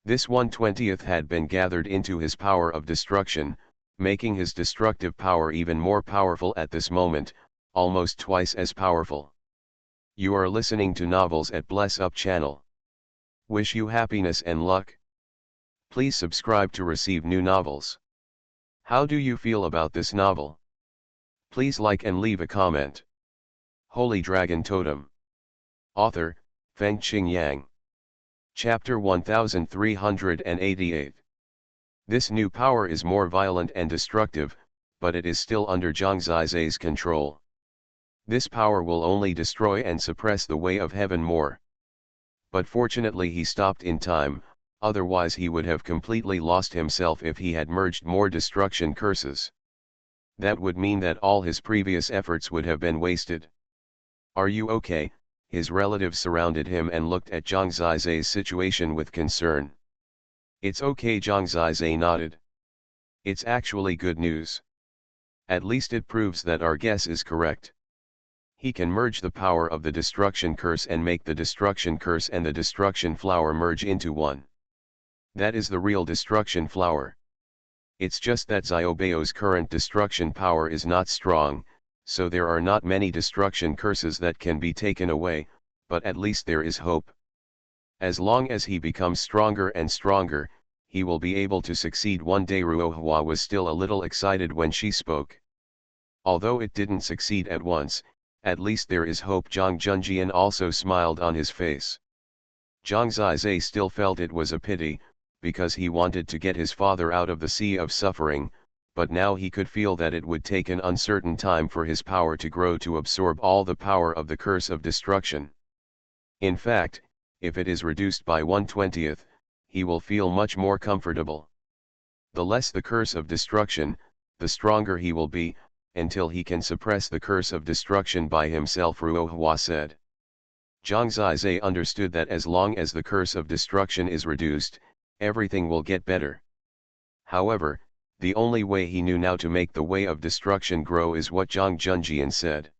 This 1/20 had been gathered into his power of destruction, making his destructive power even more powerful at this moment, almost twice as powerful. You are listening to novels at Bless Up channel. Wish you happiness and luck. Please subscribe to receive new novels. How do you feel about this novel? Please like and leave a comment. Holy Dragon Totem. Author, Fengqing Yang. Chapter 1388. This new power is more violent and destructive, but it is still under Zhang Zizai's control. This power will only destroy and suppress the way of heaven more. But fortunately he stopped in time, otherwise he would have completely lost himself if he had merged more destruction curses. That would mean that all his previous efforts would have been wasted. Are you okay? His relatives surrounded him and looked at Zhang Zizai's situation with concern. It's okay, Zhang Zizai nodded. It's actually good news. At least it proves that our guess is correct. He can merge the power of the destruction curse and make the destruction curse and the destruction flower merge into one. That is the real destruction flower. It's just that Xiaobeo's current destruction power is not strong, so there are not many destruction curses that can be taken away, but at least there is hope. As long as he becomes stronger and stronger, he will be able to succeed one day. Ruohua was still a little excited when she spoke. Although it didn't succeed at once, at least there is hope. Zhang Junjian also smiled on his face. Zhang Zizai still felt it was a pity, because he wanted to get his father out of the sea of suffering, but now he could feel that it would take an uncertain time for his power to grow to absorb all the power of the curse of destruction. In fact, if it is reduced by 1/20, he will feel much more comfortable. The less the curse of destruction, the stronger he will be, until he can suppress the curse of destruction by himself, Ruohua said. Zhang Zizai understood that as long as the curse of destruction is reduced, everything will get better. However, the only way he knew now to make the way of destruction grow is what Zhang Junjian said.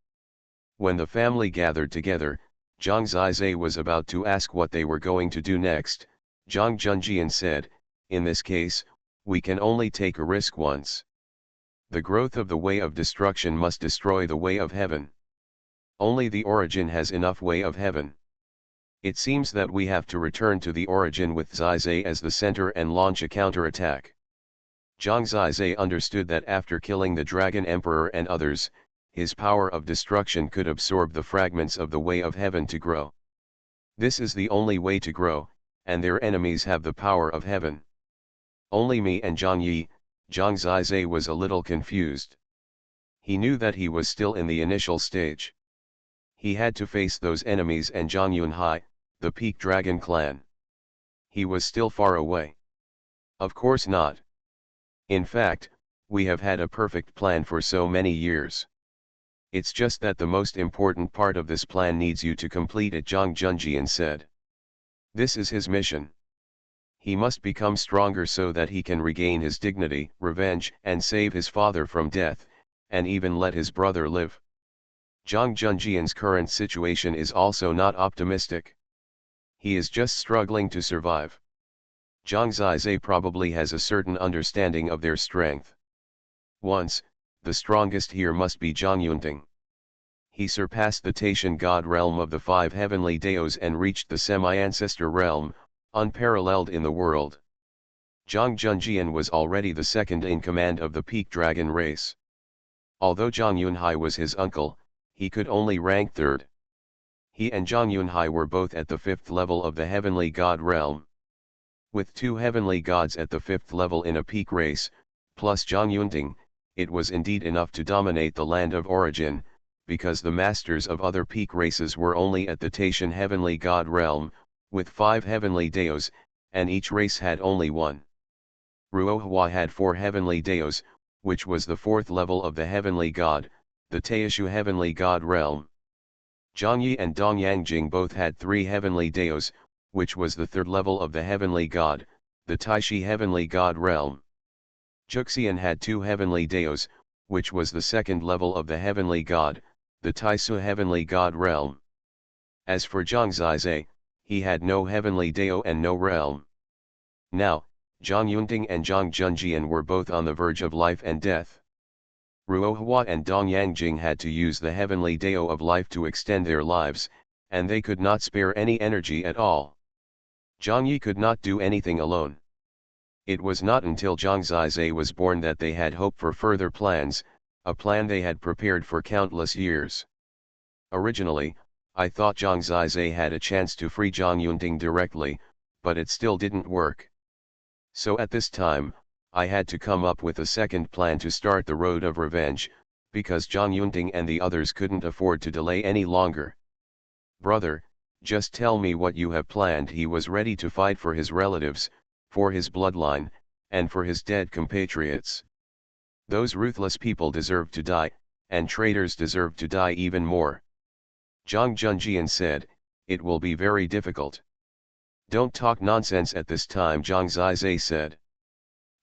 When the family gathered together, Zhang Zizai was about to ask what they were going to do next. Zhang Junjian said, "In this case, we can only take a risk once. The growth of the way of destruction must destroy the way of heaven. Only the origin has enough way of heaven. It seems that we have to return to the origin with Zizai as the center and launch a counterattack." Zhang Zizai understood that after killing the Dragon Emperor and others, his power of destruction could absorb the fragments of the way of heaven to grow. This is the only way to grow, and their enemies have the power of heaven. Only me and Zhang Yi. Zhang Zizai was a little confused. He knew that he was still in the initial stage. He had to face those enemies and Zhang Yunhai, the Peak Dragon clan. He was still far away. Of course not. In fact, we have had a perfect plan for so many years. It's just that the most important part of this plan needs you to complete it, Zhang Junjian said. This is his mission. He must become stronger so that he can regain his dignity, revenge, and save his father from death, and even let his brother live. Zhang Junjian's current situation is also not optimistic. He is just struggling to survive. Zhang Zizai probably has a certain understanding of their strength. Once, the strongest here must be Zhang Yunting. He surpassed the Taishan god realm of the 5 heavenly daos and reached the semi-ancestor realm, unparalleled in the world. Zhang Junjian was already the second in command of the Peak Dragon race. Although Zhang Yunhai was his uncle, he could only rank third. He and Zhang Yunhai were both at the 5th level of the Heavenly God realm. With 2 heavenly gods at the 5th level in a peak race, plus Zhang Yunting, it was indeed enough to dominate the land of origin, because the masters of other peak races were only at the Taishan heavenly god realm, with 5 heavenly daos, and each race had only 1. Ruohua had 4 heavenly daos, which was the 4th level of the heavenly god, the Taishu heavenly god realm. Zhangyi and Dongyang both had 3 heavenly daos, which was the 3rd level of the heavenly god, the Taishi heavenly god realm. Juxian had 2 heavenly daos, which was the 2nd level of the heavenly god, the Taisu heavenly god realm. As for Zhang Zizai, he had no heavenly dao and no realm. Now, Zhang Yunting and Zhang Junjian were both on the verge of life and death. Ruohua and Dongyang had to use the heavenly dao of life to extend their lives, and they could not spare any energy at all. Zhang Yi could not do anything alone. It was not until Zhang Zizai was born that they had hope for further plans, a plan they had prepared for countless years. Originally, I thought Zhang Zizai had a chance to free Zhang Yunting directly, but it still didn't work. So at this time, I had to come up with a second plan to start the road of revenge, because Zhang Yunting and the others couldn't afford to delay any longer. Brother, just tell me what you have planned. He was ready to fight for his relatives, for his bloodline, and for his dead compatriots. Those ruthless people deserve to die, and traitors deserve to die even more. Zhang Junjian said, it will be very difficult. Don't talk nonsense at this time, Zhang Zizai said.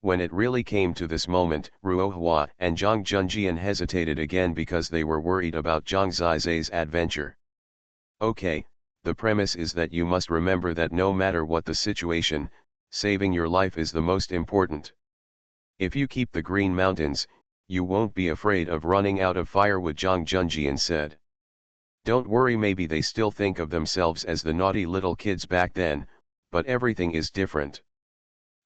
When it really came to this moment, Ruohua and Zhang Junjian hesitated again because they were worried about Zhang Zizai's adventure. Okay, the premise is that you must remember that no matter what the situation, saving your life is the most important. If you keep the Green Mountains, you won't be afraid of running out of firewood, Zhang Junjian said. Don't worry, maybe they still think of themselves as the naughty little kids back then, but everything is different.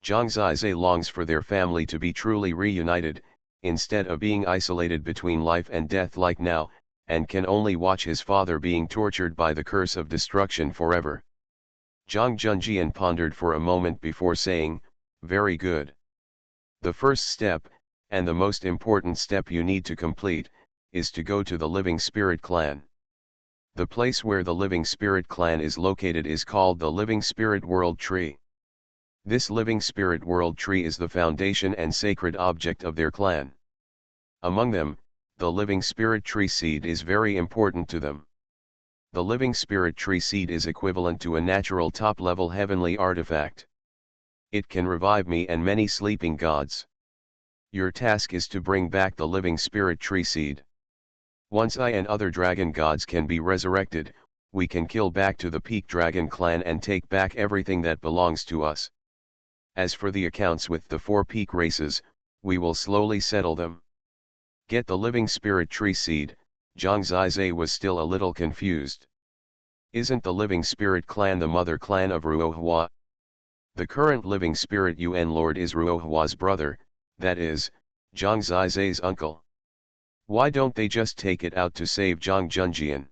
Zhang Zizai longs for their family to be truly reunited, instead of being isolated between life and death like now, and can only watch his father being tortured by the curse of destruction forever. Zhang Junjian pondered for a moment before saying, very good. The first step, and the most important step you need to complete, is to go to the Living Spirit Clan. The place where the Living Spirit Clan is located is called the Living Spirit World Tree. This Living Spirit World Tree is the foundation and sacred object of their clan. Among them, the Living Spirit Tree Seed is very important to them. The Living Spirit Tree Seed is equivalent to a natural top-level heavenly artifact. It can revive me and many sleeping gods. Your task is to bring back the Living Spirit Tree Seed. Once I and other dragon gods can be resurrected, we can kill back to the Peak Dragon clan and take back everything that belongs to us. As for the accounts with the 4 peak races, we will slowly settle them. Get the Living Spirit Tree Seed. Zhang Zizai was still a little confused. Isn't the Living Spirit clan the mother clan of Ruohua? The current Living Spirit UN Lord is Ruohua's brother, that is, Zhang Zizai's uncle. Why don't they just take it out to save Zhang Junjian?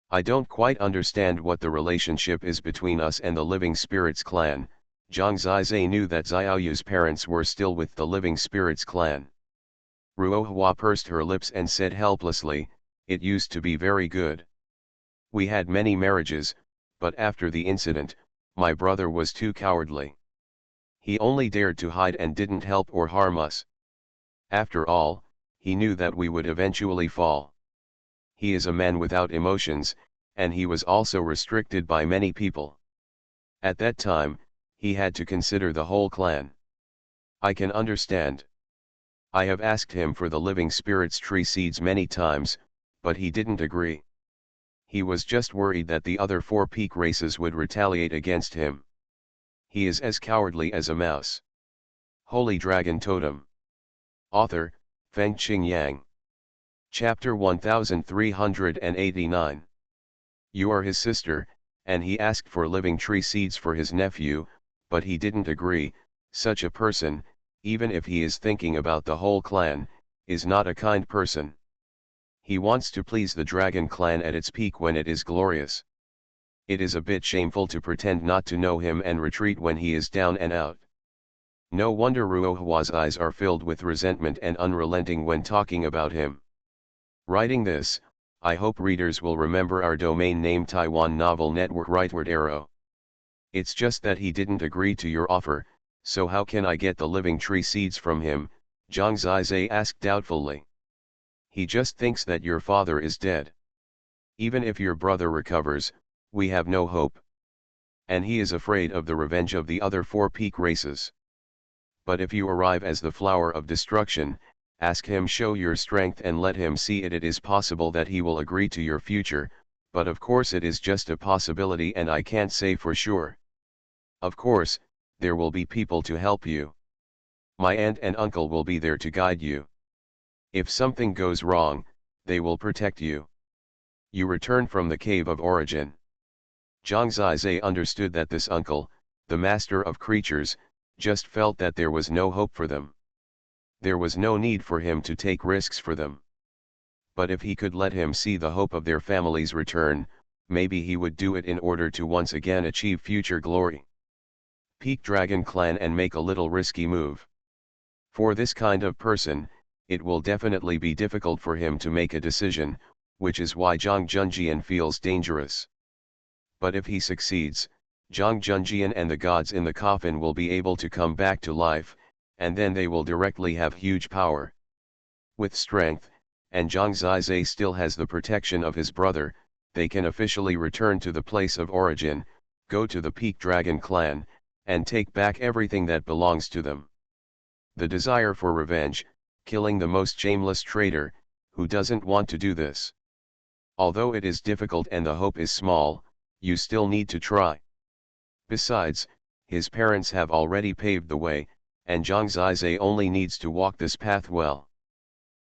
I don't quite understand what the relationship is between us and the Living Spirits clan. Zhang Zizai knew that Xiaoyu's parents were still with the Living Spirits clan. Ruohua pursed her lips and said helplessly, it used to be very good. We had many marriages, but after the incident, my brother was too cowardly. He only dared to hide and didn't help or harm us. After all, he knew that we would eventually fall. He is a man without emotions, and he was also restricted by many people. At that time, he had to consider the whole clan. I can understand. I have asked him for the Living Spirits Tree Seeds many times, but he didn't agree. He was just worried that the other 4 peak races would retaliate against him. He is as cowardly as a mouse. Holy Dragon Totem. Author, Fengqing Yang. Chapter 1389. You are his sister, and he asked for living tree seeds for his nephew, but he didn't agree, Such a person, even if he is thinking about the whole clan, is not a kind person. He wants to please the dragon clan at its peak when it is glorious. It is a bit shameful to pretend not to know him and retreat when he is down and out. No wonder Ruohua's eyes are filled with resentment and unrelenting when talking about him. Writing this, I hope readers will remember our domain name Taiwan Novel Network Rightward Arrow. It's just that he didn't agree to your offer, so how can I get the living tree seeds from him? Zhang Zizai asked doubtfully. He just thinks that your father is dead. Even if your brother recovers, we have no hope. And he is afraid of the revenge of the other 4 peak races. But if you arrive as the flower of destruction, ask him, show your strength and let him see it. It is possible that he will agree to your future, but of course it is just a possibility and I can't say for sure. Of course, there will be people to help you. My aunt and uncle will be there to guide you. If something goes wrong, they will protect you. You return from the cave of origin. Zhang Zizai understood that this uncle, the master of creatures, just felt that there was no hope for them. There was no need for him to take risks for them. But if he could let him see the hope of their family's return, maybe he would do it in order to once again achieve future glory. Peak Dragon Clan and make a little risky move. For this kind of person, it will definitely be difficult for him to make a decision, which is why Zhang Junjian feels dangerous. But if he succeeds, Zhang Junjian and the gods in the coffin will be able to come back to life, and then they will directly have huge power. With strength, and Zhang Zizai still has the protection of his brother, they can officially return to the place of origin, go to the Peak Dragon Clan, and take back everything that belongs to them. The desire for revenge, killing the most shameless traitor, who doesn't want to do this? Although it is difficult and the hope is small, you still need to try. Besides, his parents have already paved the way, and Zhang Zizai only needs to walk this path well.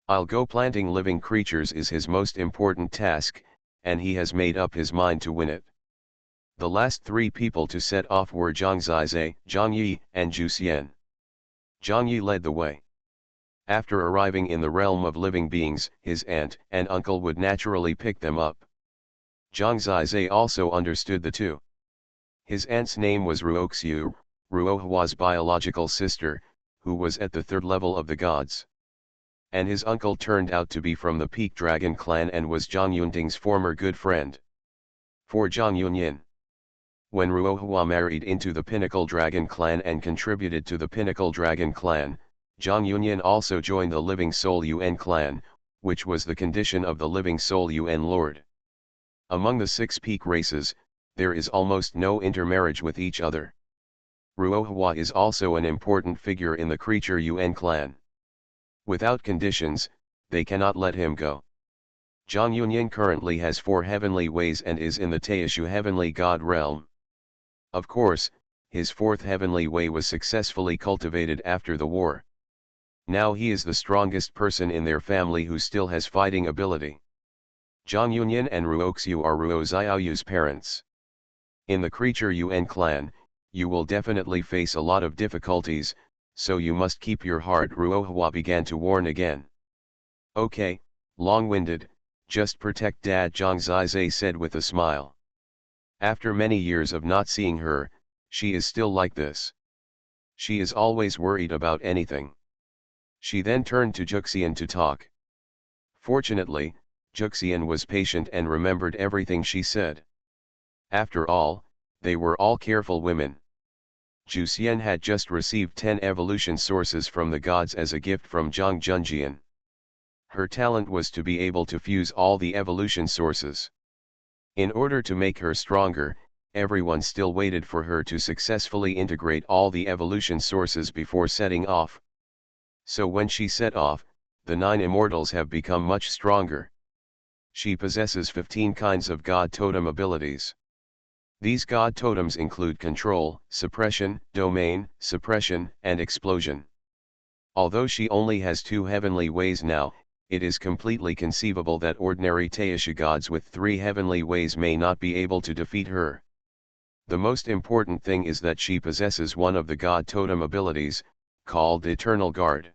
I'll go. Planting living creatures is his most important task, and he has made up his mind to win it. The last 3 people to set off were Zhang Zizai, Zhang Yi, and Zhu Xian. Zhang Yi led the way. After arriving in the realm of living beings, his aunt and uncle would naturally pick them up. Zhang Zizai also understood the two. His aunt's name was Ruoxiu, Ruohua's biological sister, who was at the 3rd level of the gods. And his uncle turned out to be from the Peak Dragon clan and was Zhang Yunting's former good friend. For Zhang Yunyin. When Ruohua married into the Pinnacle Dragon clan and contributed to the Pinnacle Dragon clan, Zhang Yunyin also joined the Living Soul Yuan clan, which was the condition of the Living Soul Yuan Lord. Among the 6 peak races, there is almost no intermarriage with each other. Ruohua is also an important figure in the Creature Yuan clan. Without conditions, they cannot let him go. Zhang Yunyin currently has 4 heavenly ways and is in the Taishu heavenly god realm. Of course, his 4th heavenly way was successfully cultivated after the war. Now he is the strongest person in their family who still has fighting ability. Zhang Yunyin and Ruoxiu are Ruo Xiaoyu's parents. In the Creature Yuan clan, you will definitely face a lot of difficulties, so you must keep your heart. Ruohua began to warn again. Okay, long-winded, just protect Dad, Zhang Zizai said with a smile. After many years of not seeing her, she is still like this. She is always worried about anything. She then turned to Juxian to talk. Fortunately, Juxian was patient and remembered everything she said. After all, they were all careful women. Juxian had just received 10 evolution sources from the gods as a gift from Zhang Junjian. Her talent was to be able to fuse all the evolution sources. In order to make her stronger, everyone still waited for her to successfully integrate all the evolution sources before setting off. So when she set off, the 9 immortals have become much stronger. She possesses 15 kinds of god totem abilities. These god totems include control, suppression, domain, suppression, and explosion. Although she only has 2 heavenly ways now, it is completely conceivable that ordinary Taishu gods with 3 heavenly ways may not be able to defeat her. The most important thing is that she possesses one of the God Totem abilities, called Eternal Guard.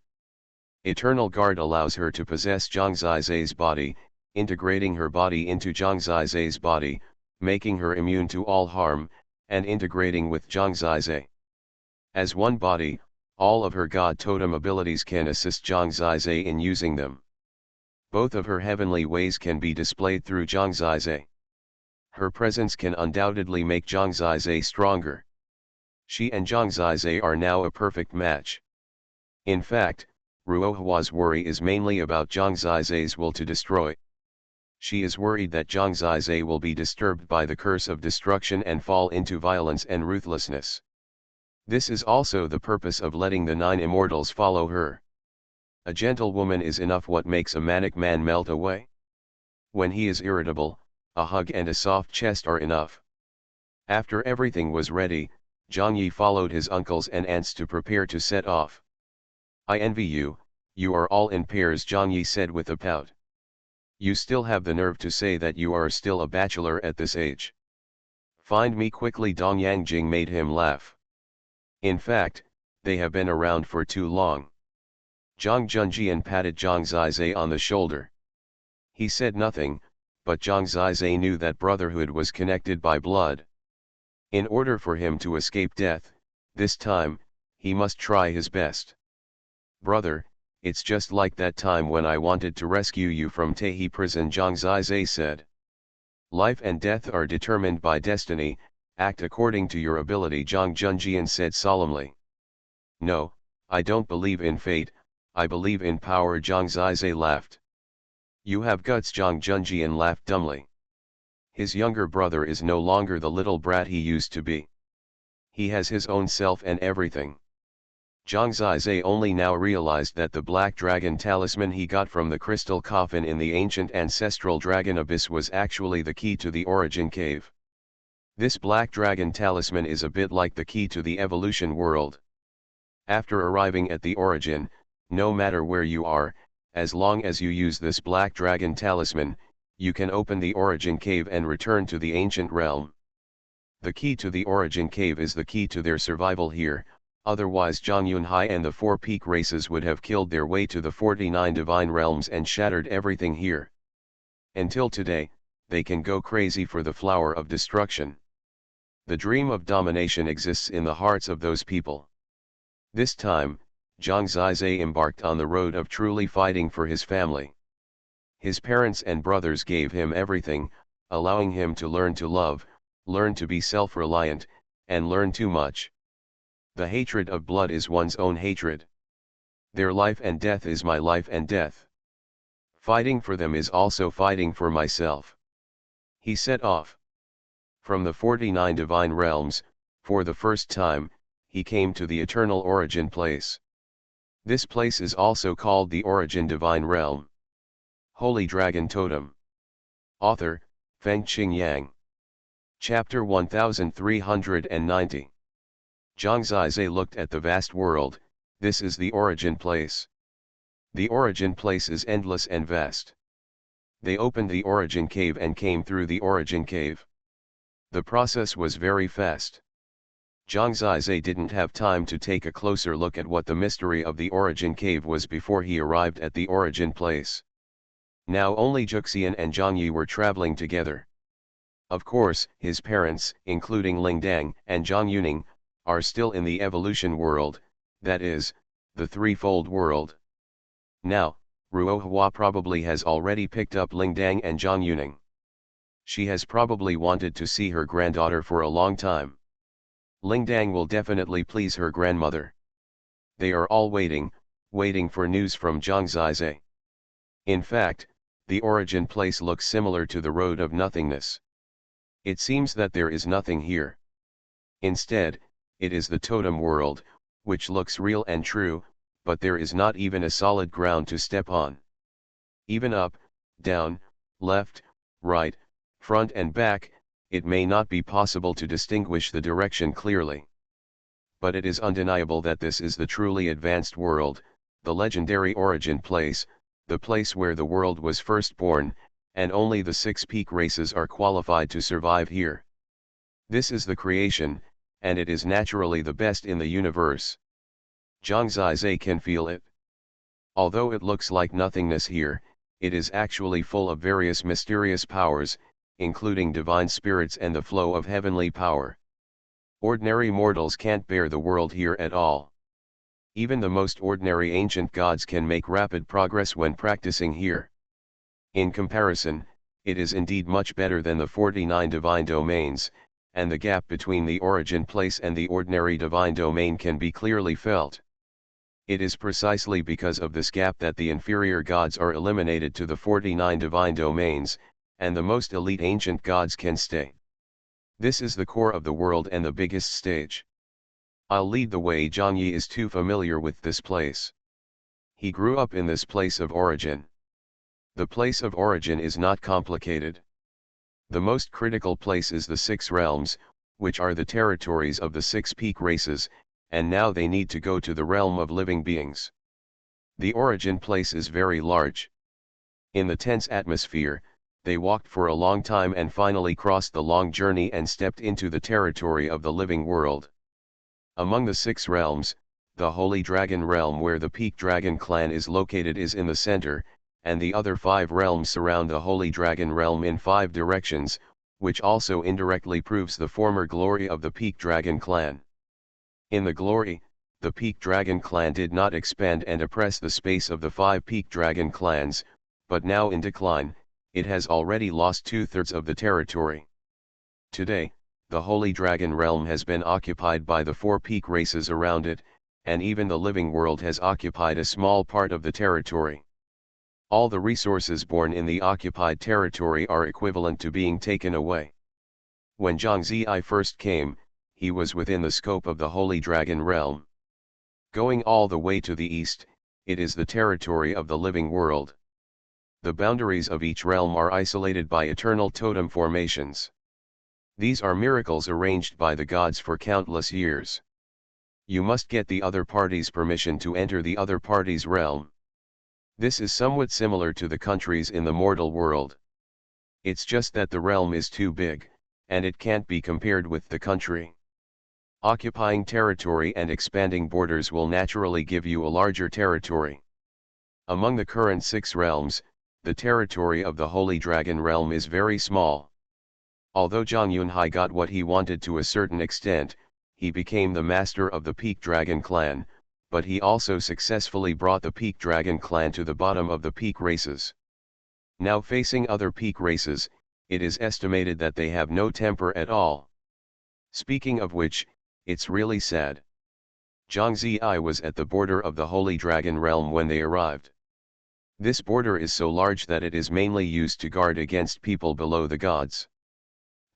Eternal Guard allows her to possess Zhang Zizai's body, integrating her body into Zhang Zizai's body, making her immune to all harm, and integrating with Zhang Zizai. As one body, all of her God Totem abilities can assist Zhang Zizai in using them. Both of her heavenly ways can be displayed through Zhang Zizai. Her presence can undoubtedly make Zhang Zizai stronger. She and Zhang Zizai are now a perfect match. In fact, Ruohua's worry is mainly about Zhang Zizai's will to destroy. She is worried that Zhang Zizai will be disturbed by the curse of destruction and fall into violence and ruthlessness. This is also the purpose of letting the 9 immortals follow her. A gentle woman is enough. What makes a manic man melt away? When he is irritable, a hug and a soft chest are enough. After everything was ready, Zhang Yi followed his uncles and aunts to prepare to set off. I envy you, you are all in pairs, Zhang Yi said with a pout. You still have the nerve to say that you are still a bachelor at this age. Find me quickly, Dong Yangjing made him laugh. In fact, they have been around for too long. Zhang Junjian patted Zhang Zizai on the shoulder. He said nothing, but Zhang Zizai knew that brotherhood was connected by blood. In order for him to escape death, this time, he must try his best. Brother, it's just like that time when I wanted to rescue you from Tahi prison, Zhang Zizai said. Life and death are determined by destiny, act according to your ability, Zhang Junjian said solemnly. No, I don't believe in fate, I believe in power, Zhang Zizai laughed. You have guts, Zhang Junjian laughed dumbly. His younger brother is no longer the little brat he used to be. He has his own self and everything. Zhang Zizai only now realized that the black dragon talisman he got from the crystal coffin in the ancient ancestral dragon abyss was actually the key to the origin cave. This black dragon talisman is a bit like the key to the evolution world. After arriving at the origin, no matter where you are, as long as you use this black dragon talisman, you can open the origin cave and return to the ancient realm. The key to the origin cave is the key to their survival here, otherwise Zhang Yunhai and the 4 peak races would have killed their way to the 49 divine realms and shattered everything here. Until today, they can go crazy for the flower of destruction. The dream of domination exists in the hearts of those people. This time, Zhang Zizai embarked on the road of truly fighting for his family. His parents and brothers gave him everything, allowing him to learn to love, learn to be self-reliant, and learn too much. The hatred of blood is one's own hatred. Their life and death is my life and death. Fighting for them is also fighting for myself. He set off. From the 49 divine realms, for the first time, he came to the eternal origin place. This place is also called the Origin Divine Realm. Holy Dragon Totem. Author, Fengqing Yang. Chapter 1390. Zhang Zizai looked at the vast world. This is the origin place. The origin place is endless and vast. They opened the origin cave and came through the origin cave. The process was very fast. Zhang Zizai didn't have time to take a closer look at what the mystery of the origin cave was before he arrived at the origin place. Now only Juxian and Zhang Yi were traveling together. Of course, his parents, including Lingdang and Zhang Yuning, are still in the evolution world, that is, the threefold world. Now, Ruohua probably has already picked up Lingdang and Zhang Yuning. She has probably wanted to see her granddaughter for a long time. Lingdang will definitely please her grandmother. They are all waiting for news from Zhang Zizai. In fact, the origin place looks similar to the road of nothingness. It seems that there is nothing here. Instead, it is the totem world, which looks real and true, but there is not even a solid ground to step on. Even up, down, left, right, front and back, it may not be possible to distinguish the direction clearly. But it is undeniable that this is the truly advanced world, the legendary origin place, the place where the world was first born, and only the 6 peak races are qualified to survive here. This is the creation, and it is naturally the best in the universe. Zhang Zizai can feel it. Although it looks like nothingness here, it is actually full of various mysterious powers, including divine spirits and the flow of heavenly power. Ordinary mortals can't bear the world here at all. Even the most ordinary ancient gods can make rapid progress when practicing here. In comparison, it is indeed much better than the 49 divine domains, and the gap between the origin place and the ordinary divine domain can be clearly felt. It is precisely because of this gap that the inferior gods are eliminated to the 49 divine domains, and the most elite ancient gods can stay. This is the core of the world and the biggest stage. I'll lead the way. Zhang Yi is too familiar with this place. He grew up in this place of origin. The place of origin is not complicated. The most critical place is the 6 realms, which are the territories of the 6 peak races, and now they need to go to the realm of living beings. The origin place is very large. In the tense atmosphere, they walked for a long time and finally crossed the long journey and stepped into the territory of the living world. Among the 6 realms, the Holy Dragon realm where the Peak Dragon clan is located is in the center, and the other 5 realms surround the Holy Dragon realm in 5 directions, which also indirectly proves the former glory of the Peak Dragon clan. In the glory, the Peak Dragon clan did not expand and oppress the space of the 5 Peak Dragon clans, but now in decline, it has already lost 2/3 of the territory. Today, the Holy Dragon realm has been occupied by the 4 peak races around it, and even the living world has occupied a small part of the territory. All the resources born in the occupied territory are equivalent to being taken away. When Zhang Ziyai first came, he was within the scope of the Holy Dragon realm. Going all the way to the east, it is the territory of the living world. The boundaries of each realm are isolated by eternal totem formations. These are miracles arranged by the gods for countless years. You must get the other party's permission to enter the other party's realm. This is somewhat similar to the countries in the mortal world. It's just that the realm is too big, and it can't be compared with the country. Occupying territory and expanding borders will naturally give you a larger territory. Among the current 6 realms, the territory of the Holy Dragon realm is very small. Although Zhang Yunhai got what he wanted to a certain extent, he became the master of the Peak Dragon clan, but he also successfully brought the Peak Dragon clan to the bottom of the peak races. Now facing other peak races, it is estimated that they have no temper at all. Speaking of which, it's really sad. Zhang Ziyai was at the border of the Holy Dragon realm when they arrived. This border is so large that it is mainly used to guard against people below the gods.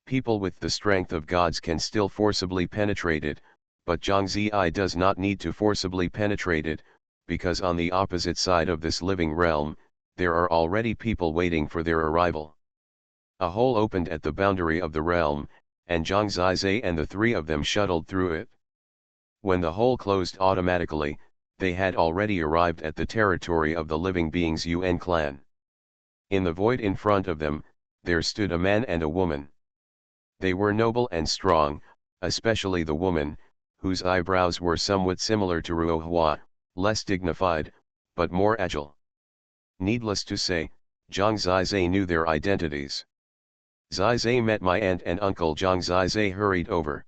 People with the strength of gods can still forcibly penetrate it, but Zhang Ziyai does not need to forcibly penetrate it, because on the opposite side of this living realm, there are already people waiting for their arrival. A hole opened at the boundary of the realm, and Zhang Zizai and the 3 of them shuttled through it. When the hole closed automatically, they had already arrived at the territory of the living beings Yuan clan. In the void in front of them, there stood a man and a woman. They were noble and strong, especially the woman, whose eyebrows were somewhat similar to Xuanhuan, less dignified, but more agile. Needless to say, Zhang Zizai knew their identities. Zizai met my aunt and uncle. Zhang Zizai hurried over.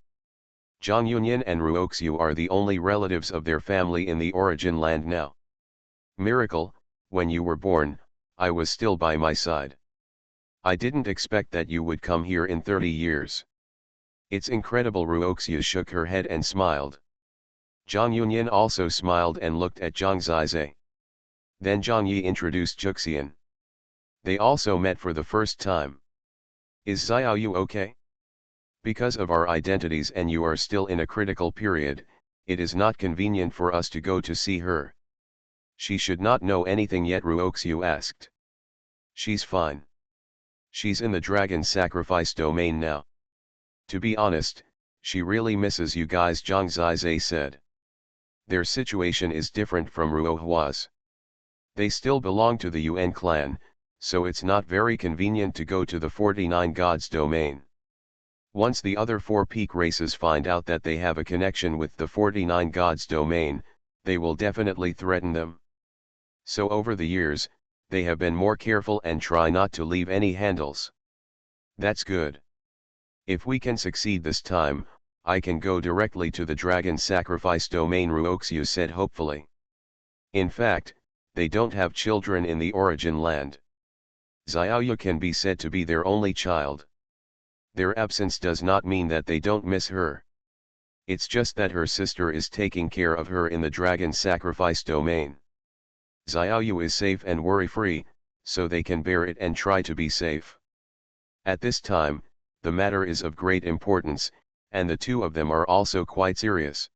Zhang Yunyan and Ruoxiu are the only relatives of their family in the origin land now. Miracle, when you were born, I was still by my side. I didn't expect that you would come here in 30 years. It's incredible. Ruoxiu shook her head and smiled. Zhang Yunyan also smiled and looked at Zhang Zizai. Then Zhang Yi introduced Juxian. They also met for the first time. Is Xiaoyu okay? Because of our identities and you are still in a critical period, it is not convenient for us to go to see her. She should not know anything yet, Ruoxiu asked. She's fine. She's in the dragon sacrifice domain now. To be honest, she really misses you guys, Zhang Zizai said. Their situation is different from Ruohua's. They still belong to the Yuan clan, so it's not very convenient to go to the 49 gods domain. Once the other 4 peak races find out that they have a connection with the 49 gods domain, they will definitely threaten them. So over the years, they have been more careful and try not to leave any handles. That's good. If we can succeed this time, I can go directly to the dragon sacrifice domain, Ruoxiu said hopefully. In fact, they don't have children in the origin land. Xiaoyu can be said to be their only child. Their absence does not mean that they don't miss her. It's just that her sister is taking care of her in the dragon sacrifice domain. Xiaoyu is safe and worry-free, so they can bear it and try to be safe. At this time, the matter is of great importance, and the two of them are also quite serious.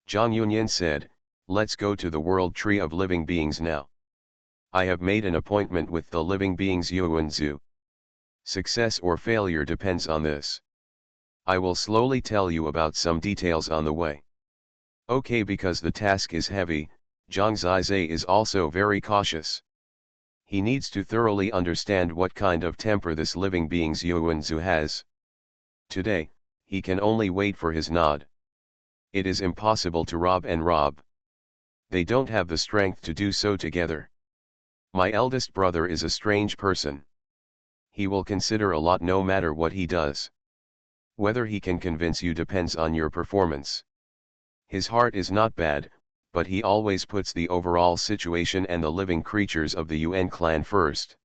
Zhang Yunyan said, "Let's go to the world tree of living beings now. I have made an appointment with the living beings Yuanzu. Success or failure depends on this. I will slowly tell you about some details on the way." Okay, because the task is heavy, Zhang Zizai is also very cautious. He needs to thoroughly understand what kind of temper this living being's Yuanzu has. Today, he can only wait for his nod. It is impossible to rob and rob. They don't have the strength to do so together. My eldest brother is a strange person. He will consider a lot no matter what he does. Whether he can convince you depends on your performance. His heart is not bad, but he always puts the overall situation and the living creatures of the Yuan clan first.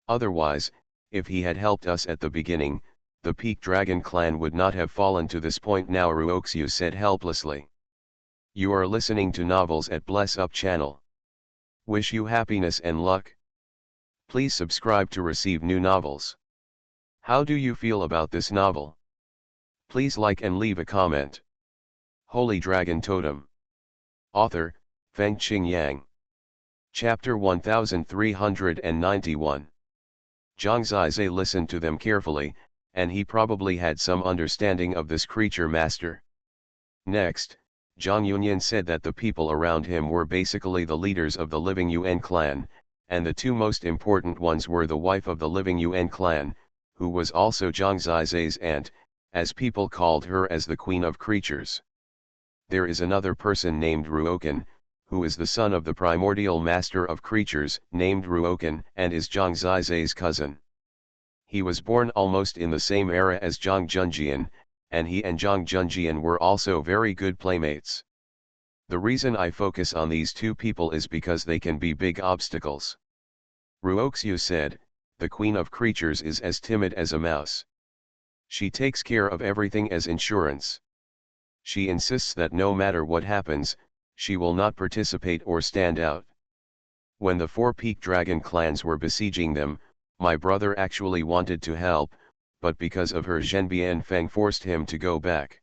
Otherwise, if he had helped us at the beginning, the Peak Dragon clan would not have fallen to this point now, Ruoxiu said helplessly. You are listening to Novels at Bless Up channel. Wish you happiness and luck. Please subscribe to receive new novels. How do you feel about this novel? Please like and leave a comment. Holy Dragon Totem. Author, Feng Qingyang. Chapter 1391. Zhang Zizai listened to them carefully, and he probably had some understanding of this creature master. Next, Zhang Yunyan said that the people around him were basically the leaders of the living Yuan clan, and the two most important ones were the wife of the living Yuan clan, who was also Zhang Zizai's aunt, as people called her as the Queen of Creatures. There is another person named Ruokan, who is the son of the primordial master of creatures, named Ruokan, and is Zhang Zizai's cousin. He was born almost in the same era as Zhang Junjian, and he and Zhang Junjian were also very good playmates. The reason I focus on these two people is because they can be big obstacles. Ruoxiu said, the Queen of Creatures is as timid as a mouse. She takes care of everything as insurance. She insists that no matter what happens, she will not participate or stand out. When the 4 Peak Dragon clans were besieging them, my brother actually wanted to help, but because of her Zhenbian Feng forced him to go back.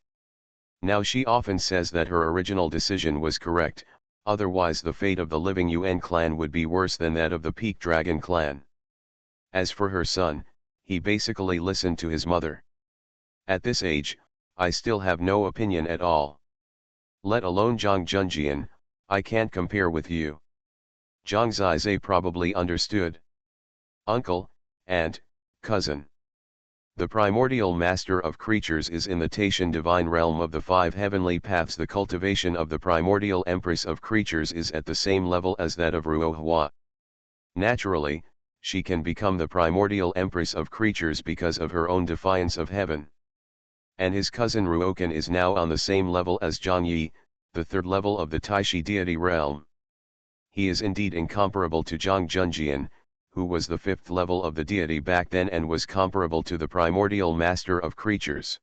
Now she often says that her original decision was correct, otherwise the fate of the living Yuan clan would be worse than that of the Peak Dragon clan. As for her son, he basically listened to his mother. At this age, I still have no opinion at all. Let alone Zhang Junjian, I can't compare with you. Zhang Zizai probably understood. Uncle, aunt, cousin. The primordial master of creatures is in the Taishan divine realm of the 5 heavenly paths. The cultivation of the primordial empress of creatures is at the same level as that of Ruohua. Naturally, she can become the primordial empress of creatures because of her own defiance of heaven. And his cousin Ruokan is now on the same level as Zhang Yi, the 3rd level of the Taishi deity realm. He is indeed incomparable to Zhang Junjian, who was the 5th level of the deity back then and was comparable to the primordial master of creatures.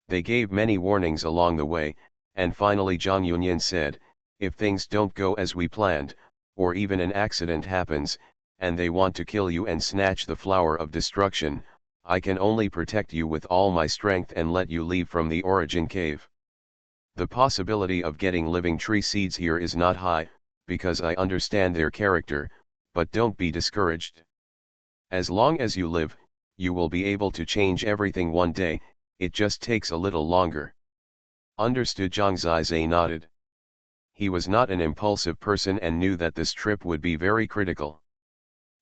They gave many warnings along the way, and finally Zhang Yunyan said, if things don't go as we planned, or even an accident happens, and they want to kill you and snatch the flower of destruction, I can only protect you with all my strength and let you leave from the origin cave. The possibility of getting living tree seeds here is not high, because I understand their character, but don't be discouraged. As long as you live, you will be able to change everything one day, it just takes a little longer. Understood. Zhang Zizai nodded. He was not an impulsive person and knew that this trip would be very critical.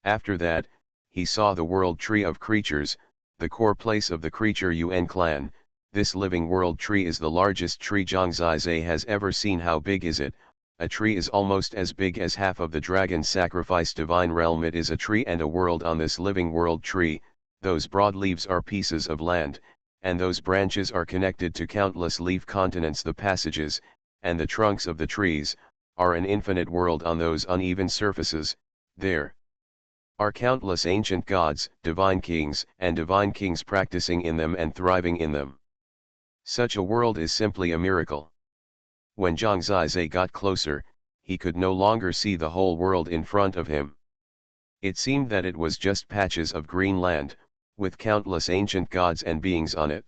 After that, he saw the world tree of creatures, the core place of the creature Yuan clan. This living world tree is the largest tree Zhangzai has ever seen. How big is it? A tree is almost as big as half of the dragon sacrifice divine realm. It is a tree and a world. On this living world tree, those broad leaves are pieces of land, and those branches are connected to countless leaf continents. The passages, and the trunks of the trees, are an infinite world. On those uneven surfaces, there are countless ancient gods, divine kings, and divine kings practicing in them and thriving in them. Such a world is simply a miracle. When Zhangzai got closer, he could no longer see the whole world in front of him. It seemed that it was just patches of green land, with countless ancient gods and beings on it.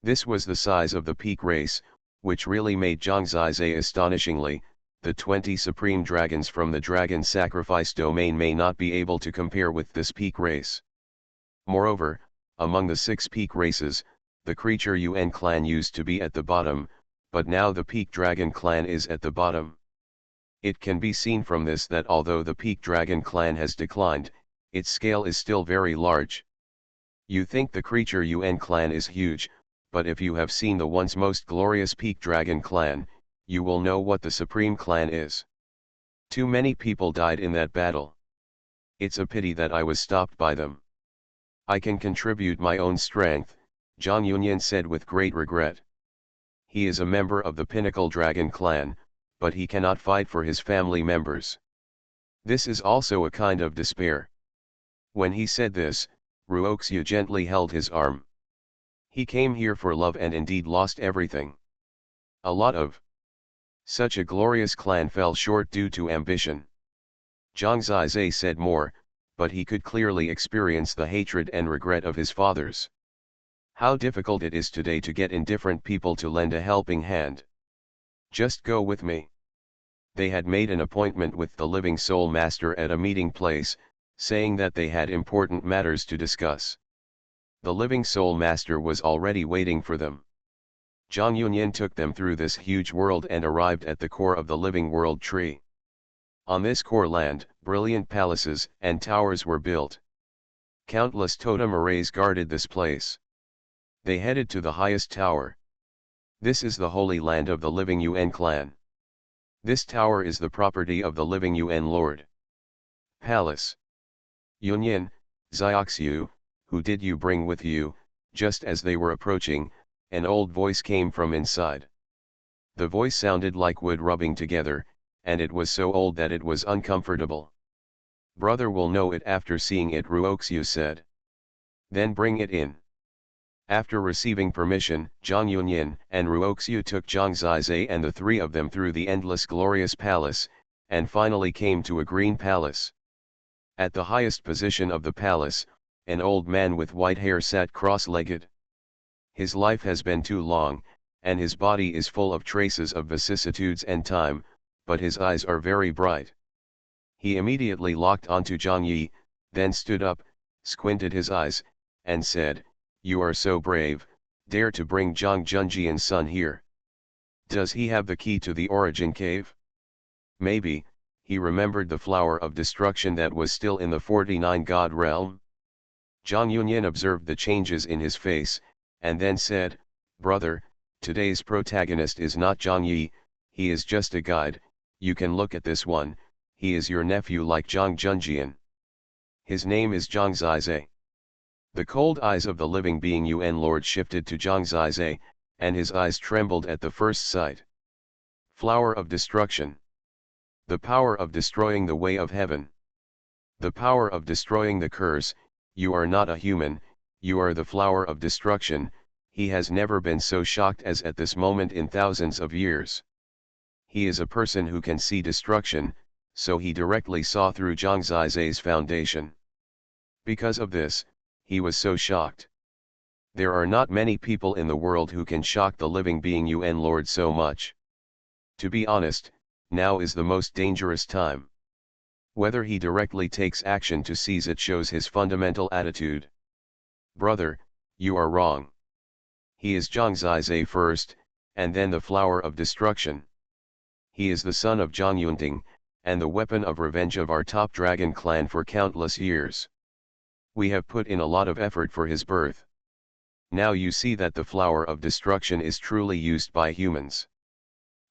This was the size of the peak race, which really made Zhangzai astonishingly. The 20 supreme dragons from the dragon sacrifice domain may not be able to compare with this peak race. Moreover, among the 6 peak races, the creature Yuan clan used to be at the bottom, but now the peak dragon clan is at the bottom. It can be seen from this that although the peak dragon clan has declined, its scale is still very large. You think the creature Yuan clan is huge, but if you have seen the once most glorious peak dragon clan, you will know what the supreme clan is. Too many people died in that battle. It's a pity that I was stopped by them. I can contribute my own strength, Zhang Yunyan said with great regret. He is a member of the Pinnacle Dragon clan, but he cannot fight for his family members. This is also a kind of despair. When he said this, Ruoxu gently held his arm. He came here for love and indeed lost everything. A lot of such a glorious clan fell short due to ambition. Zhang Zizai said more, but he could clearly experience the hatred and regret of his fathers. How difficult it is today to get indifferent people to lend a helping hand. Just go with me. They had made an appointment with the Living Soul Master at a meeting place, saying that they had important matters to discuss. The Living Soul Master was already waiting for them. Zhang Yunyan took them through this huge world and arrived at the core of the living world tree. On this core land, brilliant palaces and towers were built. Countless totem arrays guarded this place. They headed to the highest tower. This is the holy land of the living Yuan clan. This tower is the property of the living Yuan Lord. Palace. Yunyan, Zioxu, who did you bring with you? Just as they were approaching, an old voice came from inside. The voice sounded like wood rubbing together, and it was so old that it was uncomfortable. Brother will know it after seeing it, Ruoxu said. Then bring it in. After receiving permission, Zhang Yunyan and Ruoxu took Zhang Zizai and the 3 of them through the endless glorious palace, and finally came to a green palace. At the highest position of the palace, an old man with white hair sat cross-legged. His life has been too long, and his body is full of traces of vicissitudes and time, but his eyes are very bright. He immediately locked onto Zhang Yi, then stood up, squinted his eyes, and said, "You are so brave, dare to bring Zhang Junjian's son here. Does he have the key to the origin cave?" Maybe, he remembered the flower of destruction that was still in the 49 god realm. Zhang Yunyan observed the changes in his face, and then said, "Brother, today's protagonist is not Zhang Yi, he is just a guide. You can look at this one, he is your nephew like Zhang Junjian. His name is Zhang Zizai." The cold eyes of the living being Yuan Lord shifted to Zhang Zizai, and his eyes trembled at the first sight. Flower of destruction. The power of destroying the way of heaven. The power of destroying the curse. You are not a human, you are the flower of destruction. He has never been so shocked as at this moment in thousands of years. He is a person who can see destruction, so he directly saw through Zhang Zizai's foundation. Because of this, he was so shocked. There are not many people in the world who can shock the living being Yuan Lord so much. To be honest, now is the most dangerous time. Whether he directly takes action to seize it shows his fundamental attitude. Brother, you are wrong. He is Zhang Zizai first, and then the flower of destruction. He is the son of Zhang Yunting, and the weapon of revenge of our top dragon clan for countless years. We have put in a lot of effort for his birth. Now you see that the flower of destruction is truly used by humans.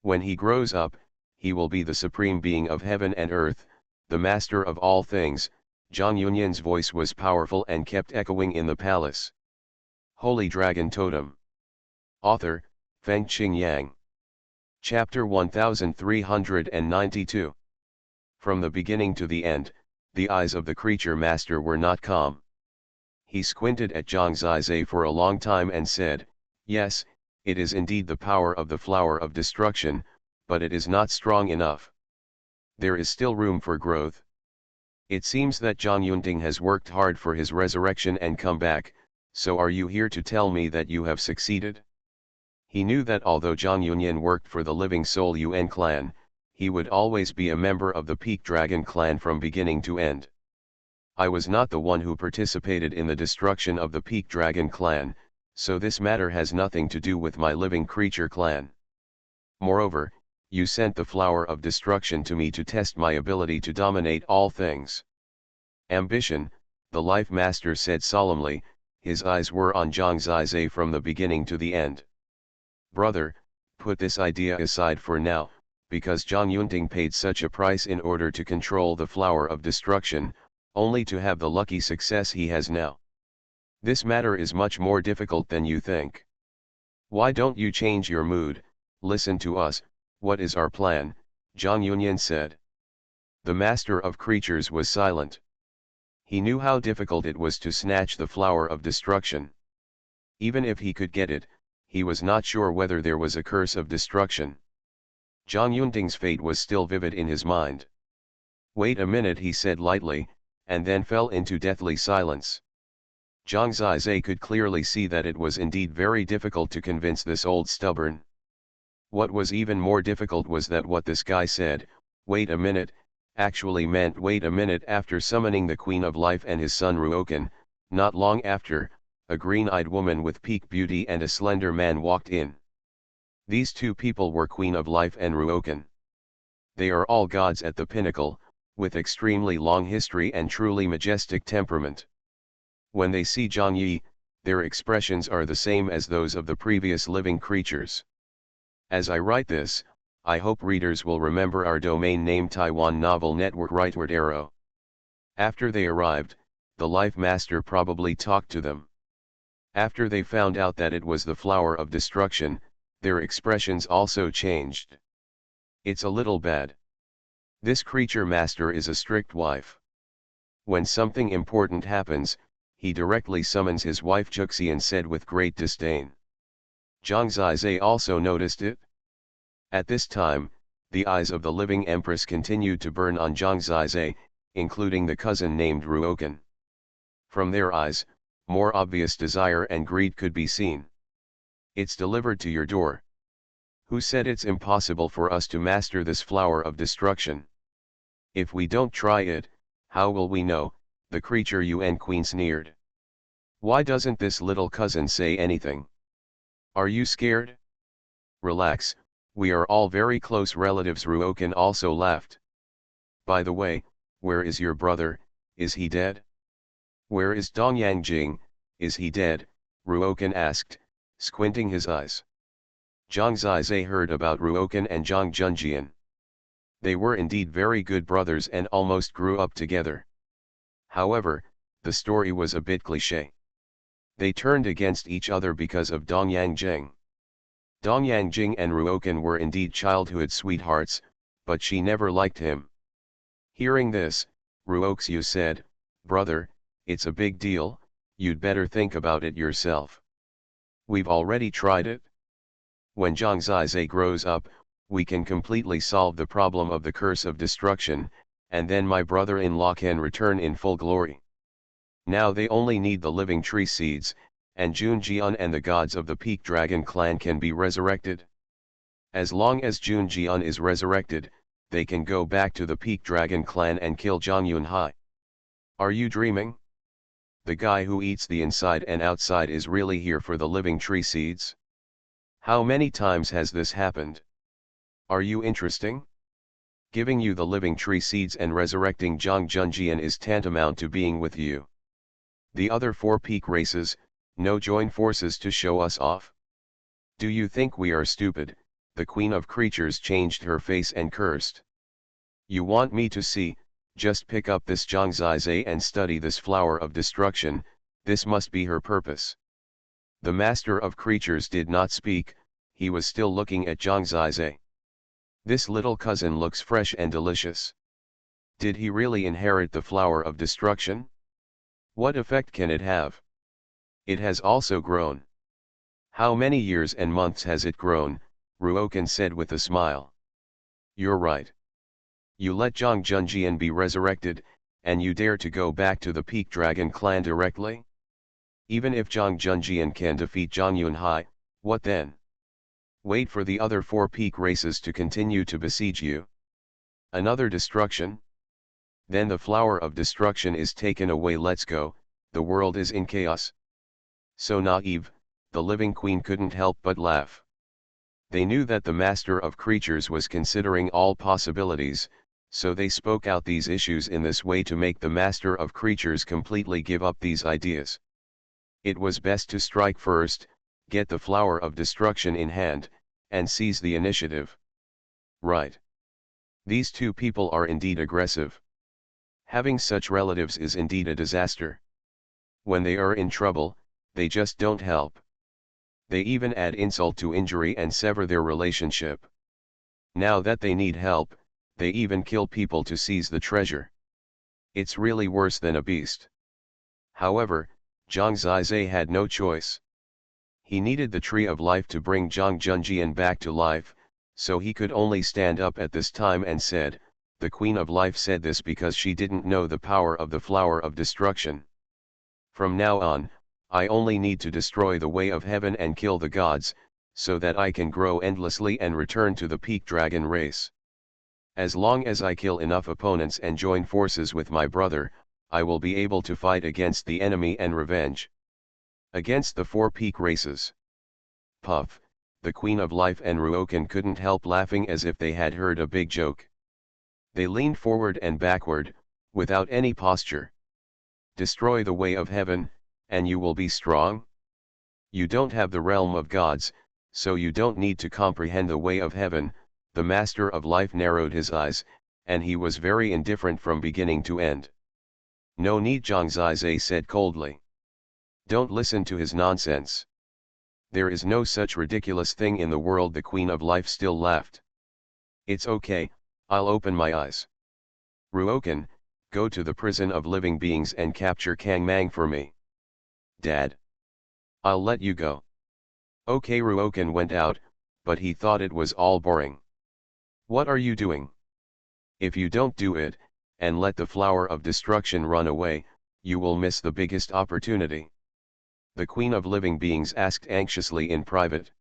When he grows up, he will be the supreme being of heaven and earth, the master of all things. Zhang Yunyan's voice was powerful and kept echoing in the palace. Holy Dragon Totem. Author, Fengqing Yang. Chapter 1392. From the beginning to the end, the eyes of the creature master were not calm. He squinted at Zhang Zizai for a long time and said, "Yes, it is indeed the power of the flower of destruction, but it is not strong enough. There is still room for growth. It seems that Zhang Yunting has worked hard for his resurrection and come back, so are you here to tell me that you have succeeded?" He knew that although Zhang Yunyan worked for the living soul Yuan clan, he would always be a member of the Peak Dragon clan from beginning to end. I was not the one who participated in the destruction of the Peak Dragon clan, so this matter has nothing to do with my living creature clan. Moreover, you sent the flower of destruction to me to test my ability to dominate all things. Ambition, the Life Master said solemnly, his eyes were on Zhang Zizai from the beginning to the end. Brother, put this idea aside for now, because Zhang Yunting paid such a price in order to control the flower of destruction, only to have the lucky success he has now. This matter is much more difficult than you think. Why don't you change your mood? Listen to us. What is our plan? Zhang Yunyan said. The master of creatures was silent. He knew how difficult it was to snatch the flower of destruction. Even if he could get it, he was not sure whether there was a curse of destruction. Zhang Yunting's fate was still vivid in his mind. Wait a minute, he said lightly, and then fell into deathly silence. Zhang Zizai could clearly see that it was indeed very difficult to convince this old stubborn. What was even more difficult was that what this guy said, "Wait a minute," actually meant wait a minute. After summoning the Queen of Life and his son Ruokan, not long after, a green-eyed woman with peak beauty and a slender man walked in. These two people were Queen of Life and Ruokan. They are all gods at the pinnacle, with extremely long history and truly majestic temperament. When they see Zhang Yi, their expressions are the same as those of the previous living creatures. As I write this, I hope readers will remember our domain name Taiwan Novel Network Rightward Arrow. After they arrived, the Life Master probably talked to them. After they found out that it was the flower of destruction, their expressions also changed. It's a little bad. This creature master is a strict wife. When something important happens, he directly summons his wife Juxian said with great disdain. Zhang Zizai also noticed it. At this time, the eyes of the living empress continued to burn on Zhang Zizai, including the cousin named Ruokan. From their eyes, more obvious desire and greed could be seen. It's delivered to your door. Who said it's impossible for us to master this flower of destruction? If we don't try it, how will we know? The creature Yuan Queen sneered. Why doesn't this little cousin say anything? Are you scared? Relax, we are all very close relatives. Ruokan also laughed. By the way, where is your brother? Is he dead? Where is Dongyang Jing? Is he dead? Ruokan asked, squinting his eyes. Zhang Zizai heard about Ruokan and Zhang Junjian. They were indeed very good brothers and almost grew up together. However, the story was a bit cliché. They turned against each other because of Dongyang Jing. Dongyang Jing and Ruokan were indeed childhood sweethearts, but she never liked him. Hearing this, Ruoxiu said, "Brother, it's a big deal, you'd better think about it yourself. We've already tried it. When Zhang Zizai grows up, we can completely solve the problem of the curse of destruction, and then my brother-in-law can return in full glory. Now they only need the living tree seeds, and Junjian and the gods of the Peak Dragon clan can be resurrected. As long as Junjian is resurrected, they can go back to the Peak Dragon clan and kill Zhang Yunhai. Are you dreaming? The guy who eats the inside and outside is really here for the living tree seeds? How many times has this happened? Are you interesting? Giving you the living tree seeds and resurrecting Zhang Junjian is tantamount to being with you. The other four peak races, no join forces to show us off? Do you think we are stupid? The queen of creatures changed her face and cursed. You want me to see? Just pick up this Zhangzai and study this flower of destruction, this must be her purpose. The master of creatures did not speak, he was still looking at Zhangzai. This little cousin looks fresh and delicious. Did he really inherit the flower of destruction? What effect can it have? It has also grown. How many years and months has it grown? Ruokan said with a smile. You're right. You let Zhang Junjian be resurrected, and you dare to go back to the Peak Dragon clan directly? Even if Zhang Junjian can defeat Zhang Yunhai, what then? Wait for the other four peak races to continue to besiege you. Another destruction? Then the flower of destruction is taken away. Let's go, the world is in chaos. So naive, the living queen couldn't help but laugh. They knew that the master of creatures was considering all possibilities, so they spoke out these issues in this way to make the master of creatures completely give up these ideas. It was best to strike first, get the flower of destruction in hand, and seize the initiative. Right. These two people are indeed aggressive. Having such relatives is indeed a disaster. When they are in trouble, they just don't help. They even add insult to injury and sever their relationship. Now that they need help, they even kill people to seize the treasure. It's really worse than a beast. However, Zhang Zizai had no choice. He needed the tree of life to bring Zhang Junjian back to life, so he could only stand up at this time and said, the Queen of Life said this because she didn't know the power of the flower of destruction. From now on, I only need to destroy the way of heaven and kill the gods, so that I can grow endlessly and return to the peak dragon race. As long as I kill enough opponents and join forces with my brother, I will be able to fight against the enemy and revenge. Against the four peak races. Puff, the Queen of Life and Ruokan couldn't help laughing as if they had heard a big joke. They leaned forward and backward, without any posture. Destroy the way of heaven, and you will be strong? You don't have the realm of gods, so you don't need to comprehend the way of heaven. The Master of Life narrowed his eyes, and he was very indifferent from beginning to end. No need, Zhang Zizai said coldly. Don't listen to his nonsense. There is no such ridiculous thing in the world. The Queen of Life still laughed. It's okay, I'll open my eyes. Ruokan, go to the prison of living beings and capture Kang Mang for me. Dad. I'll let you go. Okay. Ruokan went out, but he thought it was all boring. What are you doing? If you don't do it, and let the flower of destruction run away, you will miss the biggest opportunity. The Queen of Living Beings asked anxiously in private.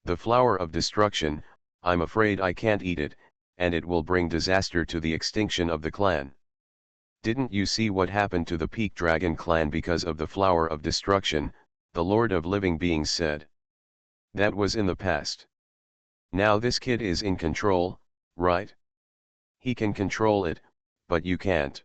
The flower of destruction, I'm afraid I can't eat it, and it will bring disaster to the extinction of the clan. Didn't you see what happened to the Peak Dragon clan because of the flower of destruction? The Lord of Living Beings said. That was in the past. Now this kid is in control, right? He can control it, but you can't.